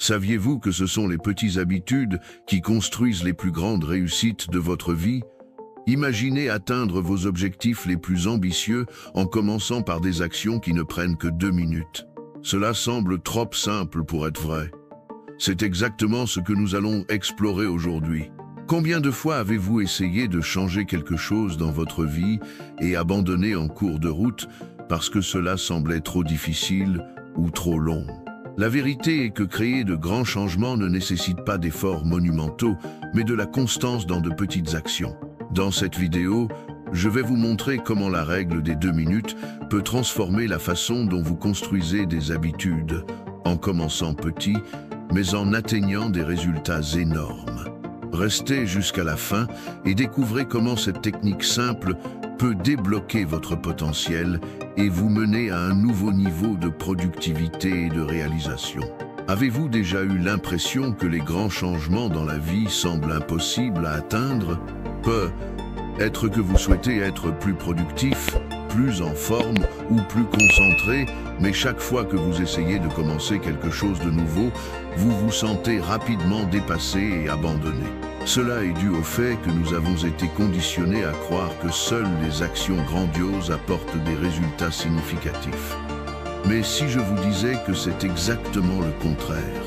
Saviez-vous que ce sont les petites habitudes qui construisent les plus grandes réussites de votre vie? Imaginez atteindre vos objectifs les plus ambitieux en commençant par des actions qui ne prennent que 2 minutes. Cela semble trop simple pour être vrai. C'est exactement ce que nous allons explorer aujourd'hui. Combien de fois avez-vous essayé de changer quelque chose dans votre vie et abandonné en cours de route parce que cela semblait trop difficile ou trop long? La vérité est que créer de grands changements ne nécessite pas d'efforts monumentaux, mais de la constance dans de petites actions. Dans cette vidéo, je vais vous montrer comment la règle des 2 minutes peut transformer la façon dont vous construisez des habitudes, en commençant petit, mais en atteignant des résultats énormes. Restez jusqu'à la fin et découvrez comment cette technique simple peut débloquer votre potentiel et vous mener à un nouveau niveau de productivité et de réalisation. Avez-vous déjà eu l'impression que les grands changements dans la vie semblent impossibles à atteindre? Peut-être que vous souhaitez être plus productif, plus en forme ou plus concentré, mais chaque fois que vous essayez de commencer quelque chose de nouveau, vous vous sentez rapidement dépassé et abandonné. Cela est dû au fait que nous avons été conditionnés à croire que seules les actions grandioses apportent des résultats significatifs. Mais si je vous disais que c'est exactement le contraire?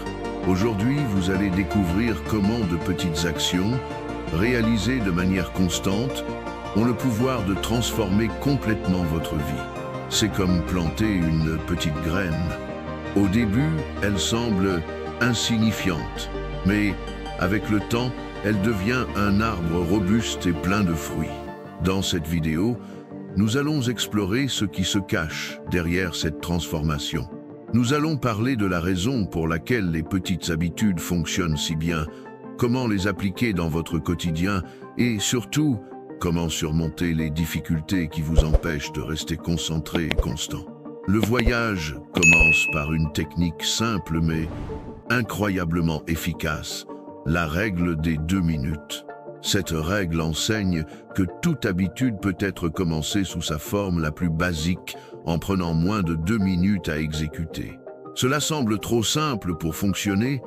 Aujourd'hui, vous allez découvrir comment de petites actions, réalisées de manière constante, ont le pouvoir de transformer complètement votre vie. C'est comme planter une petite graine. Au début, elle semble insignifiante, mais avec le temps, elle devient un arbre robuste et plein de fruits. Dans cette vidéo, nous allons explorer ce qui se cache derrière cette transformation. Nous allons parler de la raison pour laquelle les petites habitudes fonctionnent si bien, comment les appliquer dans votre quotidien et surtout, comment surmonter les difficultés qui vous empêchent de rester concentré et constant. Le voyage commence par une technique simple mais incroyablement efficace, la règle des 2 minutes. Cette règle enseigne que toute habitude peut être commencée sous sa forme la plus basique en prenant moins de 2 minutes à exécuter. Cela semble trop simple pour fonctionner,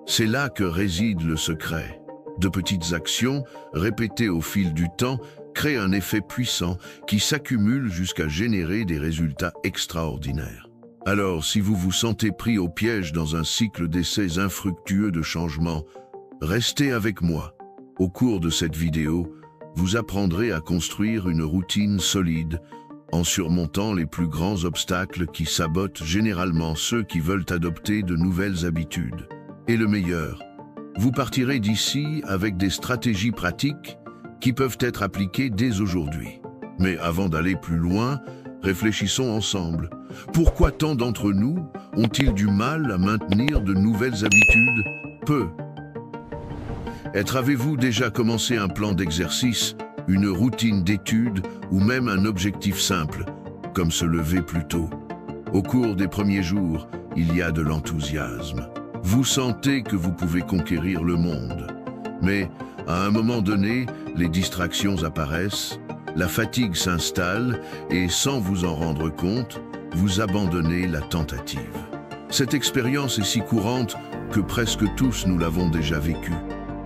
c'est là que réside le secret. De petites actions, répétées au fil du temps, créent un effet puissant qui s'accumule jusqu'à générer des résultats extraordinaires. Alors, si vous vous sentez pris au piège dans un cycle d'essais infructueux de changement, restez avec moi. Au cours de cette vidéo, vous apprendrez à construire une routine solide en surmontant les plus grands obstacles qui sabotent généralement ceux qui veulent adopter de nouvelles habitudes. Et le meilleur, vous partirez d'ici avec des stratégies pratiques qui peuvent être appliquées dès aujourd'hui. Mais avant d'aller plus loin, réfléchissons ensemble. Pourquoi tant d'entre nous ont-ils du mal à maintenir de nouvelles habitudes? Avez-vous déjà commencé un plan d'exercice, une routine d'études ou même un objectif simple, comme se lever plus tôt? Au cours des premiers jours, il y a de l'enthousiasme. Vous sentez que vous pouvez conquérir le monde. Mais à un moment donné, les distractions apparaissent, la fatigue s'installe et sans vous en rendre compte, vous abandonnez la tentative. Cette expérience est si courante que presque tous nous l'avons déjà vécue.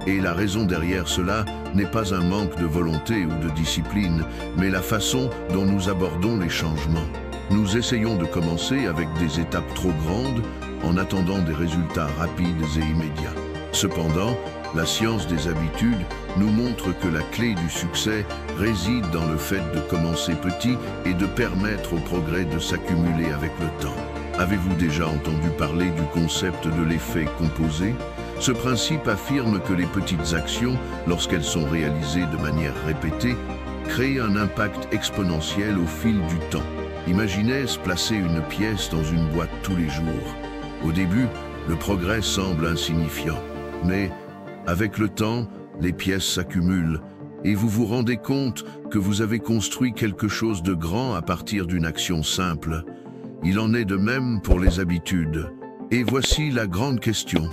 Et la raison derrière cela n'est pas un manque de volonté ou de discipline, mais la façon dont nous abordons les changements. Nous essayons de commencer avec des étapes trop grandes en attendant des résultats rapides et immédiats. Cependant, la science des habitudes nous montre que la clé du succès réside dans le fait de commencer petit et de permettre au progrès de s'accumuler avec le temps. Avez-vous déjà entendu parler du concept de l'effet composé? Ce principe affirme que les petites actions, lorsqu'elles sont réalisées de manière répétée, créent un impact exponentiel au fil du temps. Imaginez placer une pièce dans une boîte tous les jours. Au début, le progrès semble insignifiant, mais avec le temps, les pièces s'accumulent et vous vous rendez compte que vous avez construit quelque chose de grand à partir d'une action simple. Il en est de même pour les habitudes. Et voici la grande question.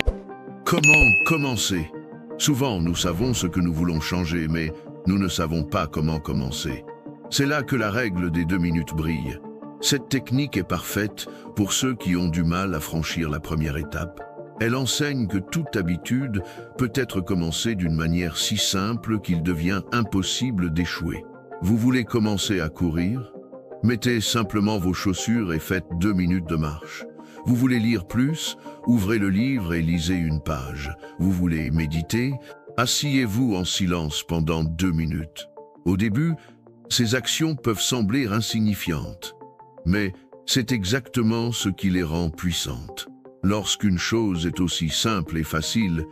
Comment commencer? Souvent, nous savons ce que nous voulons changer, mais nous ne savons pas comment commencer. C'est là que la règle des 2 minutes brille. Cette technique est parfaite pour ceux qui ont du mal à franchir la première étape. Elle enseigne que toute habitude peut être commencée d'une manière si simple qu'il devient impossible d'échouer. Vous voulez commencer à courir? Mettez simplement vos chaussures et faites 2 minutes de marche. Vous voulez lire plus? Ouvrez le livre et lisez une page. Vous voulez méditer? Asseyez-vous en silence pendant 2 minutes. Au début, ces actions peuvent sembler insignifiantes, mais c'est exactement ce qui les rend puissantes. Lorsqu'une chose est aussi simple et facile,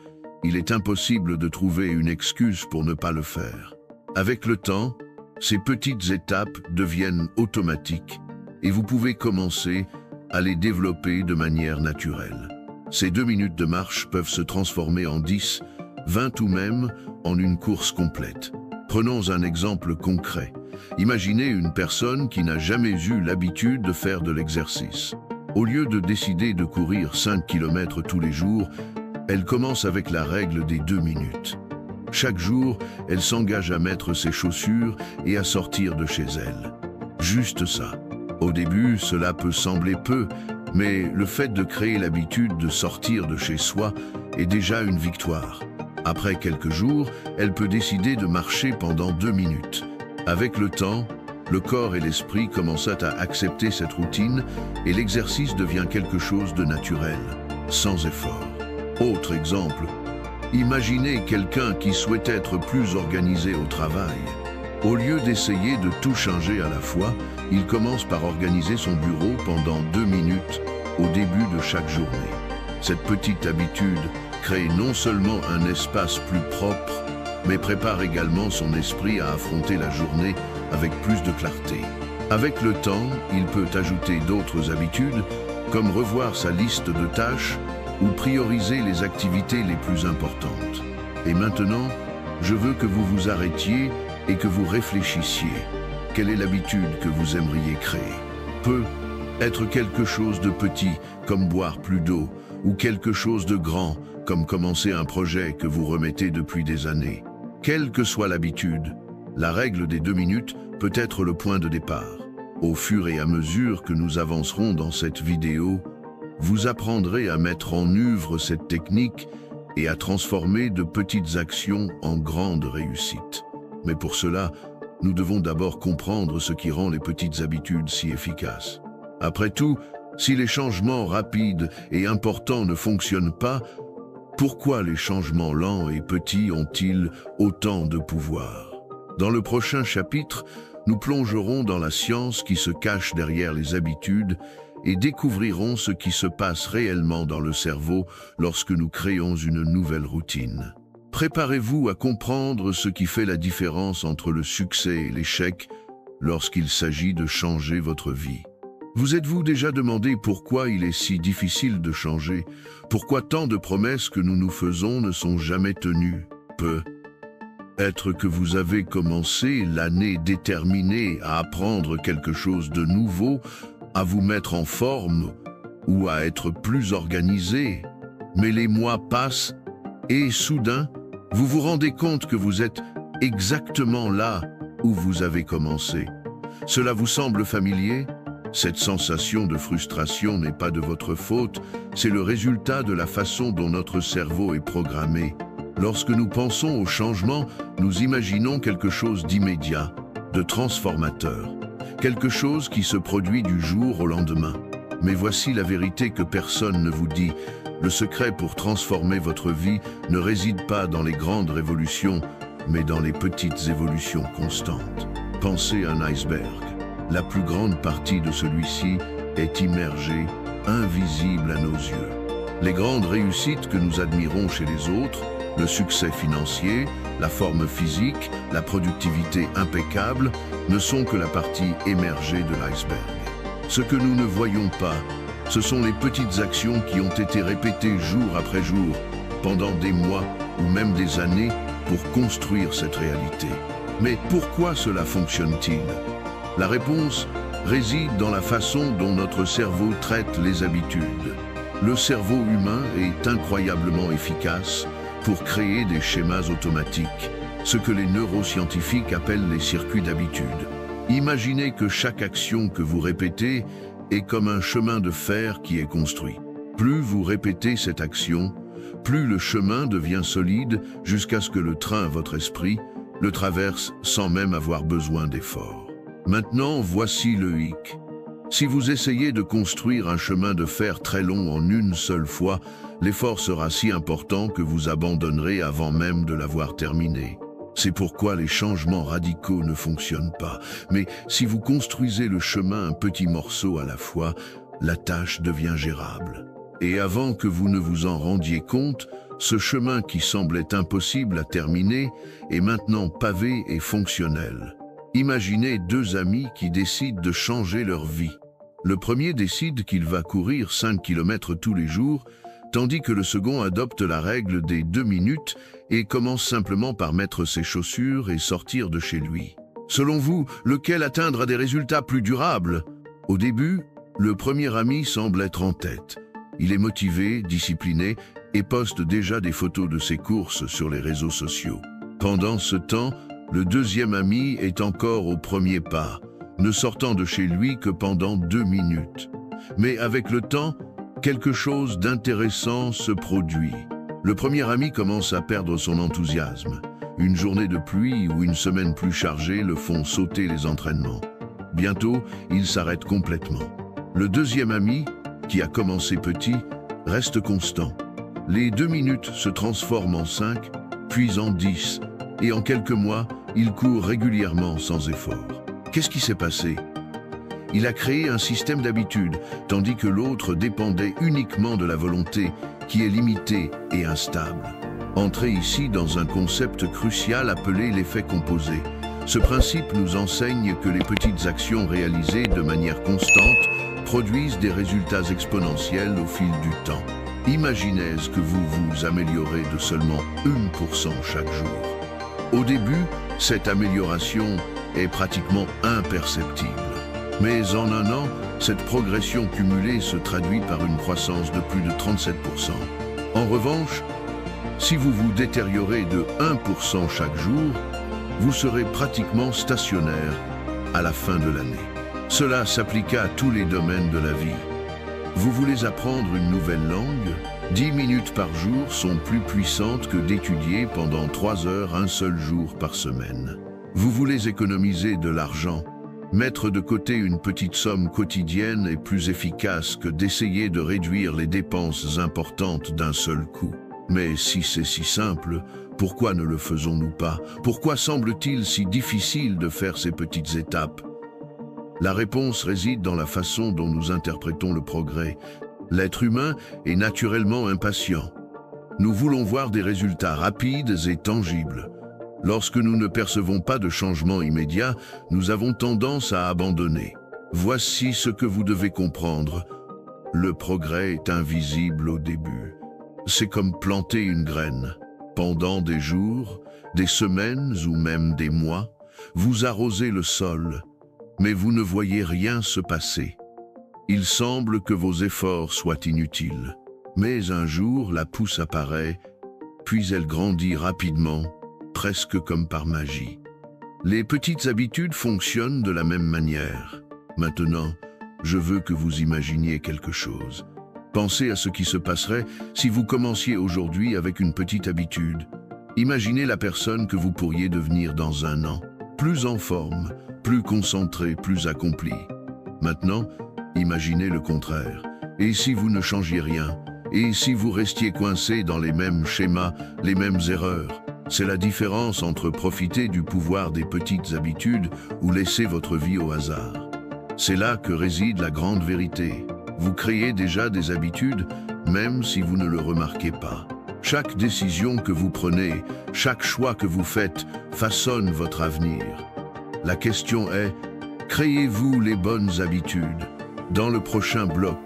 il est impossible de trouver une excuse pour ne pas le faire. Avec le temps, ces petites étapes deviennent automatiques et vous pouvez commencer à les développer de manière naturelle. Ces 2 minutes de marche peuvent se transformer en 10, 20 ou même en une course complète. Prenons un exemple concret. Imaginez une personne qui n'a jamais eu l'habitude de faire de l'exercice. Au lieu de décider de courir 5 km tous les jours, elle commence avec la règle des 2 minutes. Chaque jour, elle s'engage à mettre ses chaussures et à sortir de chez elle. Juste ça. Au début, cela peut sembler peu, mais le fait de créer l'habitude de sortir de chez soi est déjà une victoire. Après quelques jours, elle peut décider de marcher pendant 2 minutes. Avec le temps, le corps et l'esprit commencent à accepter cette routine et l'exercice devient quelque chose de naturel, sans effort. Autre exemple, imaginez quelqu'un qui souhaite être plus organisé au travail. Au lieu d'essayer de tout changer à la fois, il commence par organiser son bureau pendant 2 minutes au début de chaque journée. Cette petite habitude crée non seulement un espace plus propre, mais prépare également son esprit à affronter la journée avec plus de clarté. Avec le temps, il peut ajouter d'autres habitudes, comme revoir sa liste de tâches ou prioriser les activités les plus importantes. Et maintenant, je veux que vous vous arrêtiez et que vous réfléchissiez. Quelle est l'habitude que vous aimeriez créer? Peut être quelque chose de petit, comme boire plus d'eau, ou quelque chose de grand, comme commencer un projet que vous remettez depuis des années. Quelle que soit l'habitude, la règle des 2 minutes peut être le point de départ. Au fur et à mesure que nous avancerons dans cette vidéo, vous apprendrez à mettre en œuvre cette technique et à transformer de petites actions en grandes réussites. Mais pour cela, nous devons d'abord comprendre ce qui rend les petites habitudes si efficaces. Après tout, si les changements rapides et importants ne fonctionnent pas, pourquoi les changements lents et petits ont-ils autant de pouvoir? Dans le prochain chapitre, nous plongerons dans la science qui se cache derrière les habitudes et découvrirons ce qui se passe réellement dans le cerveau lorsque nous créons une nouvelle routine. Préparez-vous à comprendre ce qui fait la différence entre le succès et l'échec lorsqu'il s'agit de changer votre vie. Vous êtes-vous déjà demandé pourquoi il est si difficile de changer? Pourquoi tant de promesses que nous nous faisons ne sont jamais tenues? Peut-être que vous avez commencé l'année déterminée à apprendre quelque chose de nouveau, à vous mettre en forme ou à être plus organisé. Mais les mois passent et soudain, vous vous rendez compte que vous êtes exactement là où vous avez commencé. Cela vous semble familier? Cette sensation de frustration n'est pas de votre faute, c'est le résultat de la façon dont notre cerveau est programmé. Lorsque nous pensons au changement, nous imaginons quelque chose d'immédiat, de transformateur, quelque chose qui se produit du jour au lendemain. Mais voici la vérité que personne ne vous dit. Le secret pour transformer votre vie ne réside pas dans les grandes révolutions, mais dans les petites évolutions constantes. Pensez à un iceberg. La plus grande partie de celui-ci est immergée, invisible à nos yeux. Les grandes réussites que nous admirons chez les autres, le succès financier, la forme physique, la productivité impeccable, ne sont que la partie émergée de l'iceberg. Ce que nous ne voyons pas, ce sont les petites actions qui ont été répétées jour après jour, pendant des mois ou même des années, pour construire cette réalité. Mais pourquoi cela fonctionne-t-il? La réponse réside dans la façon dont notre cerveau traite les habitudes. Le cerveau humain est incroyablement efficace pour créer des schémas automatiques, ce que les neuroscientifiques appellent les circuits d'habitude. Imaginez que chaque action que vous répétez est comme un chemin de fer qui est construit. Plus vous répétez cette action, plus le chemin devient solide jusqu'à ce que le train, votre esprit, le traverse sans même avoir besoin d'effort. Maintenant, voici le hic. Si vous essayez de construire un chemin de fer très long en une seule fois, l'effort sera si important que vous abandonnerez avant même de l'avoir terminé. C'est pourquoi les changements radicaux ne fonctionnent pas. Mais si vous construisez le chemin un petit morceau à la fois, la tâche devient gérable. Et avant que vous ne vous en rendiez compte, ce chemin qui semblait impossible à terminer est maintenant pavé et fonctionnel. Imaginez deux amis qui décident de changer leur vie. Le premier décide qu'il va courir 5 km tous les jours, tandis que le second adopte la règle des 2 minutes et commence simplement par mettre ses chaussures et sortir de chez lui. Selon vous, lequel atteindra des résultats plus durables? Au début, le premier ami semble être en tête. Il est motivé, discipliné et poste déjà des photos de ses courses sur les réseaux sociaux. Pendant ce temps, le deuxième ami est encore au premier pas, ne sortant de chez lui que pendant 2 minutes. Mais avec le temps, quelque chose d'intéressant se produit. Le premier ami commence à perdre son enthousiasme. Une journée de pluie ou une semaine plus chargée le font sauter les entraînements. Bientôt, il s'arrête complètement. Le deuxième ami, qui a commencé petit, reste constant. Les 2 minutes se transforment en 5, puis en 10, et en quelques mois, il court régulièrement sans effort. Qu'est-ce qui s'est passé? Il a créé un système d'habitude, tandis que l'autre dépendait uniquement de la volonté, qui est limitée et instable. Entrez ici dans un concept crucial appelé l'effet composé. Ce principe nous enseigne que les petites actions réalisées de manière constante produisent des résultats exponentiels au fil du temps. Imaginez que vous vous améliorez de seulement 1% chaque jour. Au début, cette amélioration est pratiquement imperceptible. Mais en un an, cette progression cumulée se traduit par une croissance de plus de 37%. En revanche, si vous vous détériorez de 1% chaque jour, vous serez pratiquement stationnaire à la fin de l'année. Cela s'applique à tous les domaines de la vie. Vous voulez apprendre une nouvelle langue? 10 minutes par jour sont plus puissantes que d'étudier pendant 3 heures un seul jour par semaine. Vous voulez économiser de l'argent? Mettre de côté une petite somme quotidienne est plus efficace que d'essayer de réduire les dépenses importantes d'un seul coup. Mais si c'est si simple, pourquoi ne le faisons-nous pas? Pourquoi semble-t-il si difficile de faire ces petites étapes? La réponse réside dans la façon dont nous interprétons le progrès. L'être humain est naturellement impatient. Nous voulons voir des résultats rapides et tangibles. Lorsque nous ne percevons pas de changement immédiat, nous avons tendance à abandonner. Voici ce que vous devez comprendre. Le progrès est invisible au début. C'est comme planter une graine. Pendant des jours, des semaines ou même des mois, vous arrosez le sol, mais vous ne voyez rien se passer. Il semble que vos efforts soient inutiles. Mais un jour, la pousse apparaît, puis elle grandit rapidement, presque comme par magie. Les petites habitudes fonctionnent de la même manière. Maintenant, je veux que vous imaginiez quelque chose. Pensez à ce qui se passerait si vous commenciez aujourd'hui avec une petite habitude. Imaginez la personne que vous pourriez devenir dans 1 an, plus en forme, plus concentrée, plus accomplie. Maintenant, imaginez le contraire. Et si vous ne changiez rien? Et si vous restiez coincé dans les mêmes schémas, les mêmes erreurs? C'est la différence entre profiter du pouvoir des petites habitudes ou laisser votre vie au hasard. C'est là que réside la grande vérité. Vous créez déjà des habitudes, même si vous ne le remarquez pas. Chaque décision que vous prenez, chaque choix que vous faites, façonne votre avenir. La question est, créez-vous les bonnes habitudes? Dans le prochain bloc,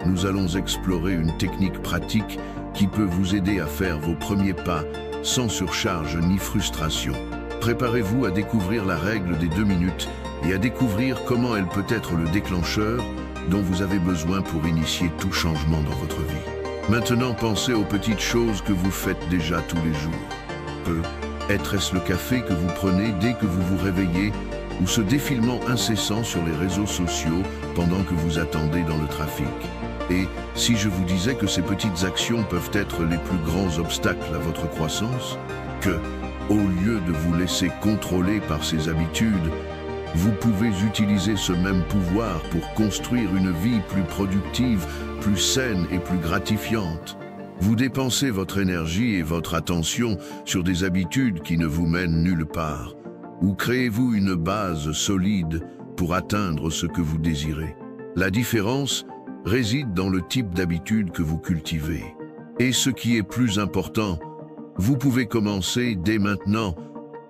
nous allons explorer une technique pratique qui peut vous aider à faire vos premiers pas sans surcharge ni frustration. Préparez-vous à découvrir la règle des 2 minutes et à découvrir comment elle peut être le déclencheur dont vous avez besoin pour initier tout changement dans votre vie. Maintenant, pensez aux petites choses que vous faites déjà tous les jours. Est-ce le café que vous prenez dès que vous vous réveillez ou ce défilement incessant sur les réseaux sociaux pendant que vous attendez dans le trafic? Et si je vous disais que ces petites actions peuvent être les plus grands obstacles à votre croissance, que, au lieu de vous laisser contrôler par ces habitudes, vous pouvez utiliser ce même pouvoir pour construire une vie plus productive, plus saine et plus gratifiante. Vous dépensez votre énergie et votre attention sur des habitudes qui ne vous mènent nulle part, ou créez-vous une base solide pour atteindre ce que vous désirez. La différence réside dans le type d'habitude que vous cultivez. Et ce qui est plus important, vous pouvez commencer dès maintenant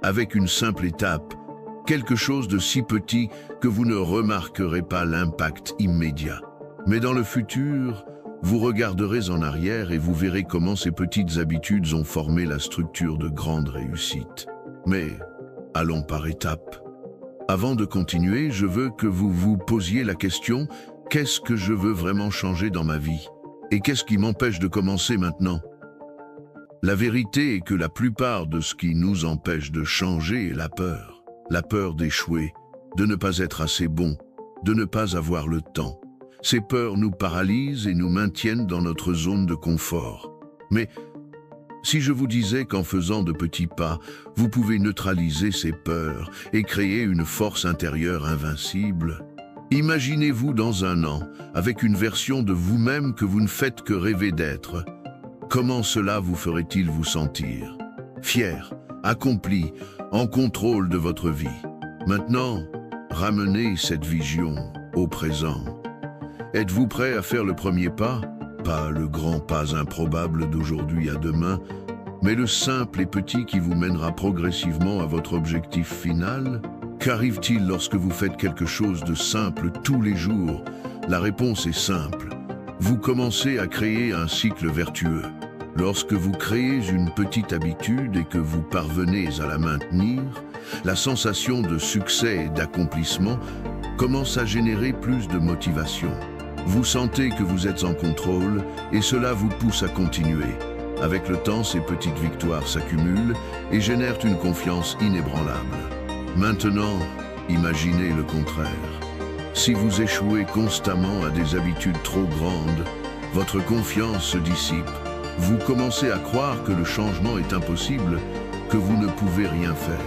avec une simple étape, quelque chose de si petit que vous ne remarquerez pas l'impact immédiat. Mais dans le futur, vous regarderez en arrière et vous verrez comment ces petites habitudes ont formé la structure de grandes réussites. Mais allons par étapes. Avant de continuer, je veux que vous vous posiez la question « Qu'est-ce que je veux vraiment changer dans ma vie? Et qu'est-ce qui m'empêche de commencer maintenant ?» La vérité est que la plupart de ce qui nous empêche de changer est la peur. La peur d'échouer, de ne pas être assez bon, de ne pas avoir le temps. Ces peurs nous paralysent et nous maintiennent dans notre zone de confort. Mais si je vous disais qu'en faisant de petits pas, vous pouvez neutraliser ces peurs et créer une force intérieure invincible, imaginez-vous dans un an, avec une version de vous-même que vous ne faites que rêver d'être. Comment cela vous ferait-il vous sentir? Fier, accompli, en contrôle de votre vie. Maintenant, ramenez cette vision au présent. Êtes-vous prêt à faire le premier pas? Pas le grand pas improbable d'aujourd'hui à demain, mais le simple et petit qui vous mènera progressivement à votre objectif final? Qu'arrive-t-il lorsque vous faites quelque chose de simple tous les jours? La réponse est simple. Vous commencez à créer un cycle vertueux. Lorsque vous créez une petite habitude et que vous parvenez à la maintenir, la sensation de succès et d'accomplissement commence à générer plus de motivation. Vous sentez que vous êtes en contrôle et cela vous pousse à continuer. Avec le temps, ces petites victoires s'accumulent et génèrent une confiance inébranlable. Maintenant, imaginez le contraire. Si vous échouez constamment à des habitudes trop grandes, votre confiance se dissipe. Vous commencez à croire que le changement est impossible, que vous ne pouvez rien faire.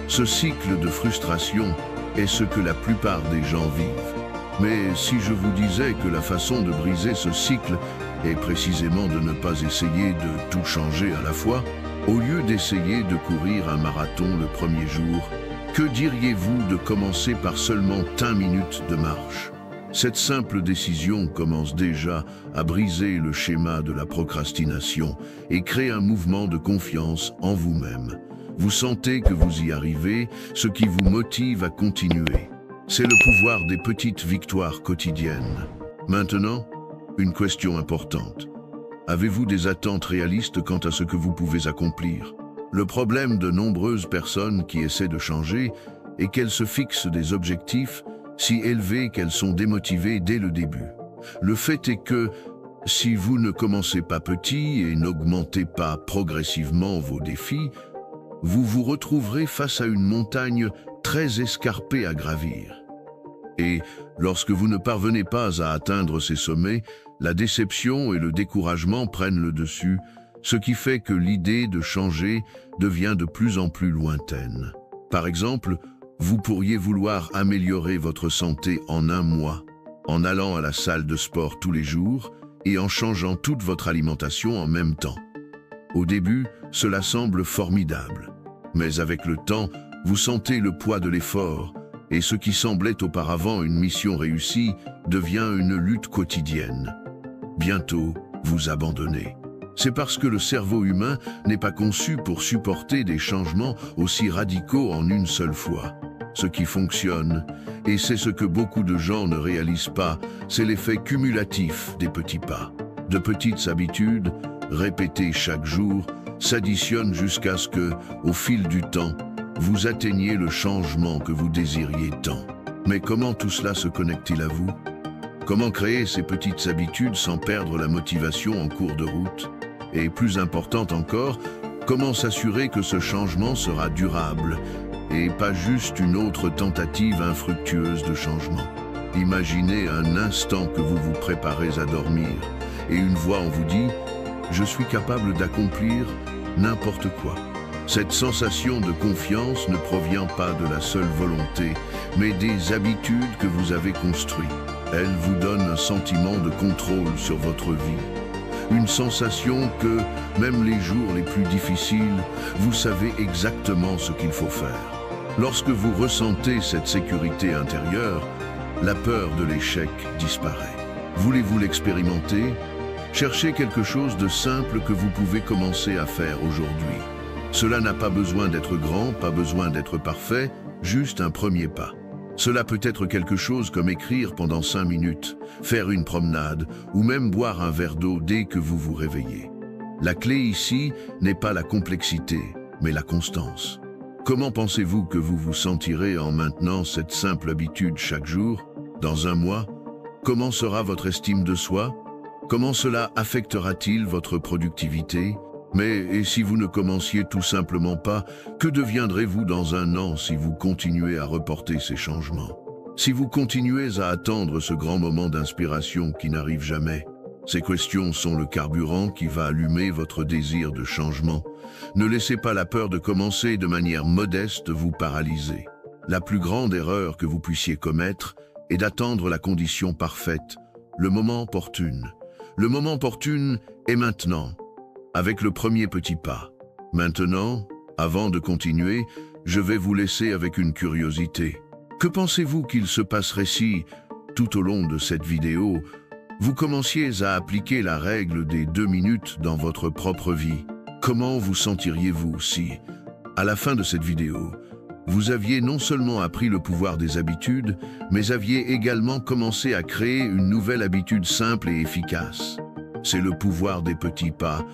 Ce cycle de frustration est ce que la plupart des gens vivent. Mais si je vous disais que la façon de briser ce cycle est précisément de ne pas essayer de tout changer à la fois, au lieu d'essayer de courir un marathon le premier jour, que diriez-vous de commencer par seulement 10 minutes de marche? Cette simple décision commence déjà à briser le schéma de la procrastination et crée un mouvement de confiance en vous-même. Vous sentez que vous y arrivez, ce qui vous motive à continuer. C'est le pouvoir des petites victoires quotidiennes. Maintenant, une question importante. Avez-vous des attentes réalistes quant à ce que vous pouvez accomplir? Le problème de nombreuses personnes qui essaient de changer est qu'elles se fixent des objectifs si élevés qu'elles sont démotivées dès le début. Le fait est que, si vous ne commencez pas petit et n'augmentez pas progressivement vos défis, vous vous retrouverez face à une montagne très escarpée à gravir. Et lorsque vous ne parvenez pas à atteindre ces sommets, la déception et le découragement prennent le dessus, ce qui fait que l'idée de changer devient de plus en plus lointaine. Par exemple, vous pourriez vouloir améliorer votre santé en un mois, en allant à la salle de sport tous les jours et en changeant toute votre alimentation en même temps. Au début, cela semble formidable, mais avec le temps, vous sentez le poids de l'effort et ce qui semblait auparavant une mission réussie devient une lutte quotidienne. Bientôt, vous abandonnez. C'est parce que le cerveau humain n'est pas conçu pour supporter des changements aussi radicaux en une seule fois. Ce qui fonctionne, et c'est ce que beaucoup de gens ne réalisent pas, c'est l'effet cumulatif des petits pas. De petites habitudes, répétées chaque jour, s'additionnent jusqu'à ce que, au fil du temps, vous atteigniez le changement que vous désiriez tant. Mais comment tout cela se connecte-t-il à vous? Comment créer ces petites habitudes sans perdre la motivation en cours de route? Et plus important encore, comment s'assurer que ce changement sera durable et pas juste une autre tentative infructueuse de changement? Imaginez un instant que vous vous préparez à dormir et une voix en vous dit « Je suis capable d'accomplir n'importe quoi ». Cette sensation de confiance ne provient pas de la seule volonté, mais des habitudes que vous avez construites. Elle vous donne un sentiment de contrôle sur votre vie. Une sensation que, même les jours les plus difficiles, vous savez exactement ce qu'il faut faire. Lorsque vous ressentez cette sécurité intérieure, la peur de l'échec disparaît. Voulez-vous l'expérimenter? Cherchez quelque chose de simple que vous pouvez commencer à faire aujourd'hui. Cela n'a pas besoin d'être grand, pas besoin d'être parfait, juste un premier pas. Cela peut être quelque chose comme écrire pendant 5 minutes, faire une promenade ou même boire un verre d'eau dès que vous vous réveillez. La clé ici n'est pas la complexité, mais la constance. Comment pensez-vous que vous vous sentirez en maintenant cette simple habitude chaque jour, dans un mois? Comment sera votre estime de soi? Comment cela affectera-t-il votre productivité? Mais et si vous ne commenciez tout simplement pas, que deviendrez-vous dans un an si vous continuez à reporter ces changements? Si vous continuez à attendre ce grand moment d'inspiration qui n'arrive jamais? Ces questions sont le carburant qui va allumer votre désir de changement. Ne laissez pas la peur de commencer de manière modeste vous paralyser. La plus grande erreur que vous puissiez commettre est d'attendre la condition parfaite, le moment opportun. Le moment opportun est maintenant, avec le premier petit pas. Maintenant, avant de continuer, je vais vous laisser avec une curiosité. Que pensez-vous qu'il se passerait si, tout au long de cette vidéo, vous commenciez à appliquer la règle des 2 minutes dans votre propre vie? Comment vous sentiriez-vous si, à la fin de cette vidéo, vous aviez non seulement appris le pouvoir des habitudes, mais aviez également commencé à créer une nouvelle habitude simple et efficace? C'est le pouvoir des petits pas.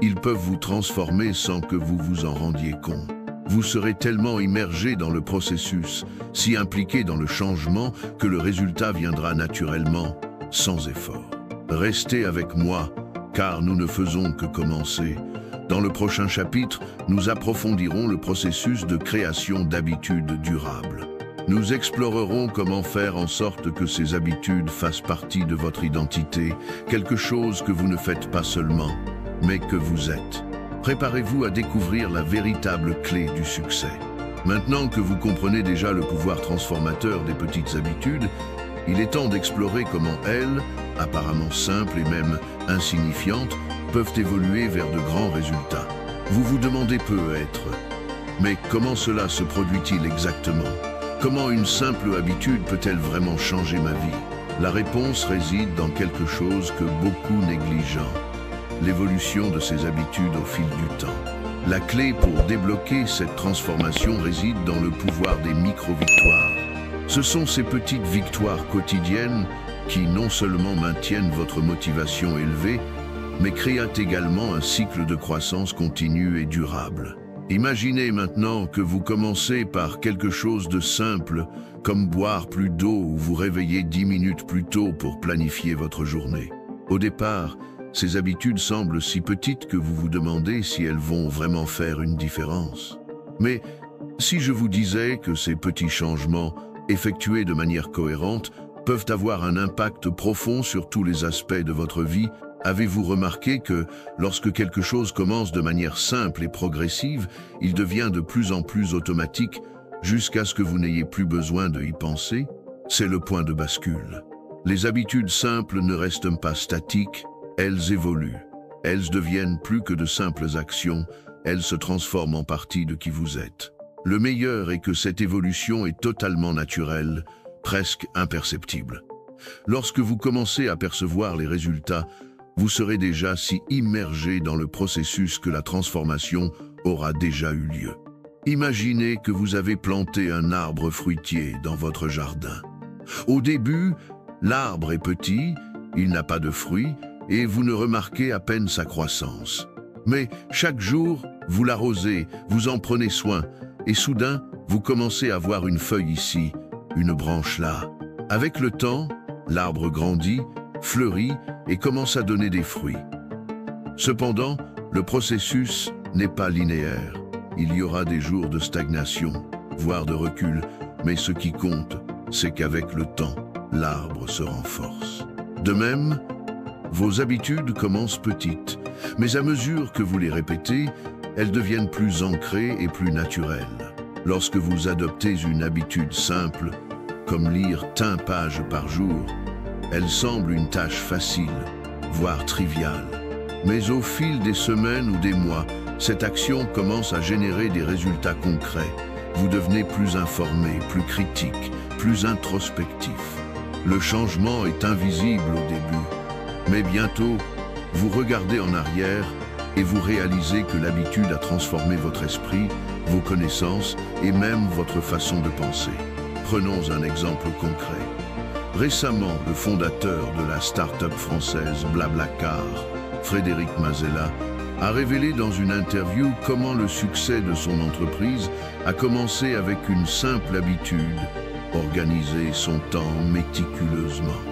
Ils peuvent vous transformer sans que vous vous en rendiez compte. Vous serez tellement immergé dans le processus, si impliqué dans le changement, que le résultat viendra naturellement, sans effort. Restez avec moi, car nous ne faisons que commencer. Dans le prochain chapitre, nous approfondirons le processus de création d'habitudes durables. Nous explorerons comment faire en sorte que ces habitudes fassent partie de votre identité, quelque chose que vous ne faites pas seulement, mais que vous êtes. Préparez-vous à découvrir la véritable clé du succès. Maintenant que vous comprenez déjà le pouvoir transformateur des petites habitudes, il est temps d'explorer comment elles, apparemment simples et même insignifiantes, peuvent évoluer vers de grands résultats. Vous vous demandez peut-être, mais comment cela se produit-il exactement? Comment une simple habitude peut-elle vraiment changer ma vie? La réponse réside dans quelque chose que beaucoup négligent: l'évolution de ces habitudes au fil du temps. La clé pour débloquer cette transformation réside dans le pouvoir des micro-victoires. Ce sont ces petites victoires quotidiennes qui non seulement maintiennent votre motivation élevée, mais créent également un cycle de croissance continue et durable. Imaginez maintenant que vous commencez par quelque chose de simple, comme boire plus d'eau ou vous réveiller 10 minutes plus tôt pour planifier votre journée. Au départ, ces habitudes semblent si petites que vous vous demandez si elles vont vraiment faire une différence. Mais si je vous disais que ces petits changements, effectués de manière cohérente, peuvent avoir un impact profond sur tous les aspects de votre vie, avez-vous remarqué que, lorsque quelque chose commence de manière simple et progressive, il devient de plus en plus automatique, jusqu'à ce que vous n'ayez plus besoin de y penser? C'est le point de bascule. Les habitudes simples ne restent pas statiques, elles évoluent. Elles deviennent plus que de simples actions, elles se transforment en partie de qui vous êtes. Le meilleur est que cette évolution est totalement naturelle, presque imperceptible. Lorsque vous commencez à percevoir les résultats, vous serez déjà si immergé dans le processus que la transformation aura déjà eu lieu. Imaginez que vous avez planté un arbre fruitier dans votre jardin. Au début, l'arbre est petit, il n'a pas de fruits et vous ne remarquez à peine sa croissance. Mais chaque jour, vous l'arrosez, vous en prenez soin et soudain, vous commencez à voir une feuille ici, une branche là. Avec le temps, l'arbre grandit, fleurit et commence à donner des fruits. Cependant, le processus n'est pas linéaire. Il y aura des jours de stagnation, voire de recul, mais ce qui compte, c'est qu'avec le temps, l'arbre se renforce. De même, vos habitudes commencent petites, mais à mesure que vous les répétez, elles deviennent plus ancrées et plus naturelles. Lorsque vous adoptez une habitude simple, comme lire 1 page par jour, elle semble une tâche facile, voire triviale. Mais au fil des semaines ou des mois, cette action commence à générer des résultats concrets. Vous devenez plus informé, plus critique, plus introspectif. Le changement est invisible au début, mais bientôt, vous regardez en arrière et vous réalisez que l'habitude a transformé votre esprit, vos connaissances et même votre façon de penser. Prenons un exemple concret. Récemment, le fondateur de la start-up française Blablacar, Frédéric Mazella, a révélé dans une interview comment le succès de son entreprise a commencé avec une simple habitude, organiser son temps méticuleusement.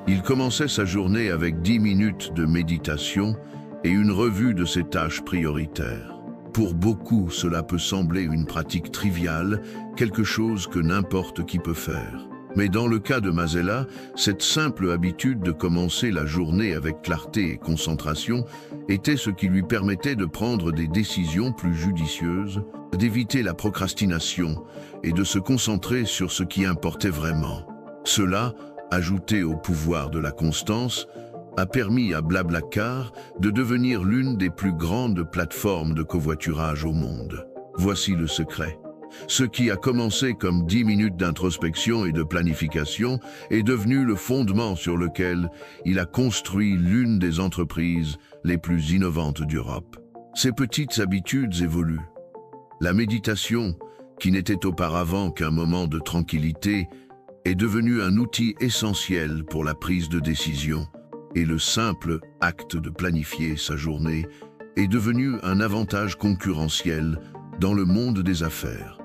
Il commençait sa journée avec 10 minutes de méditation et une revue de ses tâches prioritaires. Pour beaucoup, cela peut sembler une pratique triviale, quelque chose que n'importe qui peut faire. Mais dans le cas de Mazella, cette simple habitude de commencer la journée avec clarté et concentration était ce qui lui permettait de prendre des décisions plus judicieuses, d'éviter la procrastination et de se concentrer sur ce qui importait vraiment. Cela, ajouté au pouvoir de la constance, a permis à Blablacar de devenir l'une des plus grandes plateformes de covoiturage au monde. Voici le secret. Ce qui a commencé comme 10 minutes d'introspection et de planification est devenu le fondement sur lequel il a construit l'une des entreprises les plus innovantes d'Europe. Ces petites habitudes évoluent. La méditation, qui n'était auparavant qu'un moment de tranquillité, est devenue un outil essentiel pour la prise de décision, et le simple acte de planifier sa journée est devenu un avantage concurrentiel dans le monde des affaires.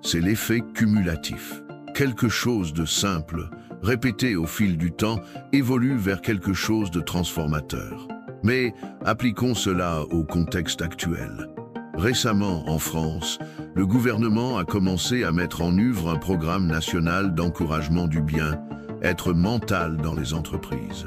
C'est l'effet cumulatif. Quelque chose de simple, répété au fil du temps, évolue vers quelque chose de transformateur. Mais appliquons cela au contexte actuel. Récemment, en France, le gouvernement a commencé à mettre en œuvre un programme national d'encouragement du bien-être mental dans les entreprises.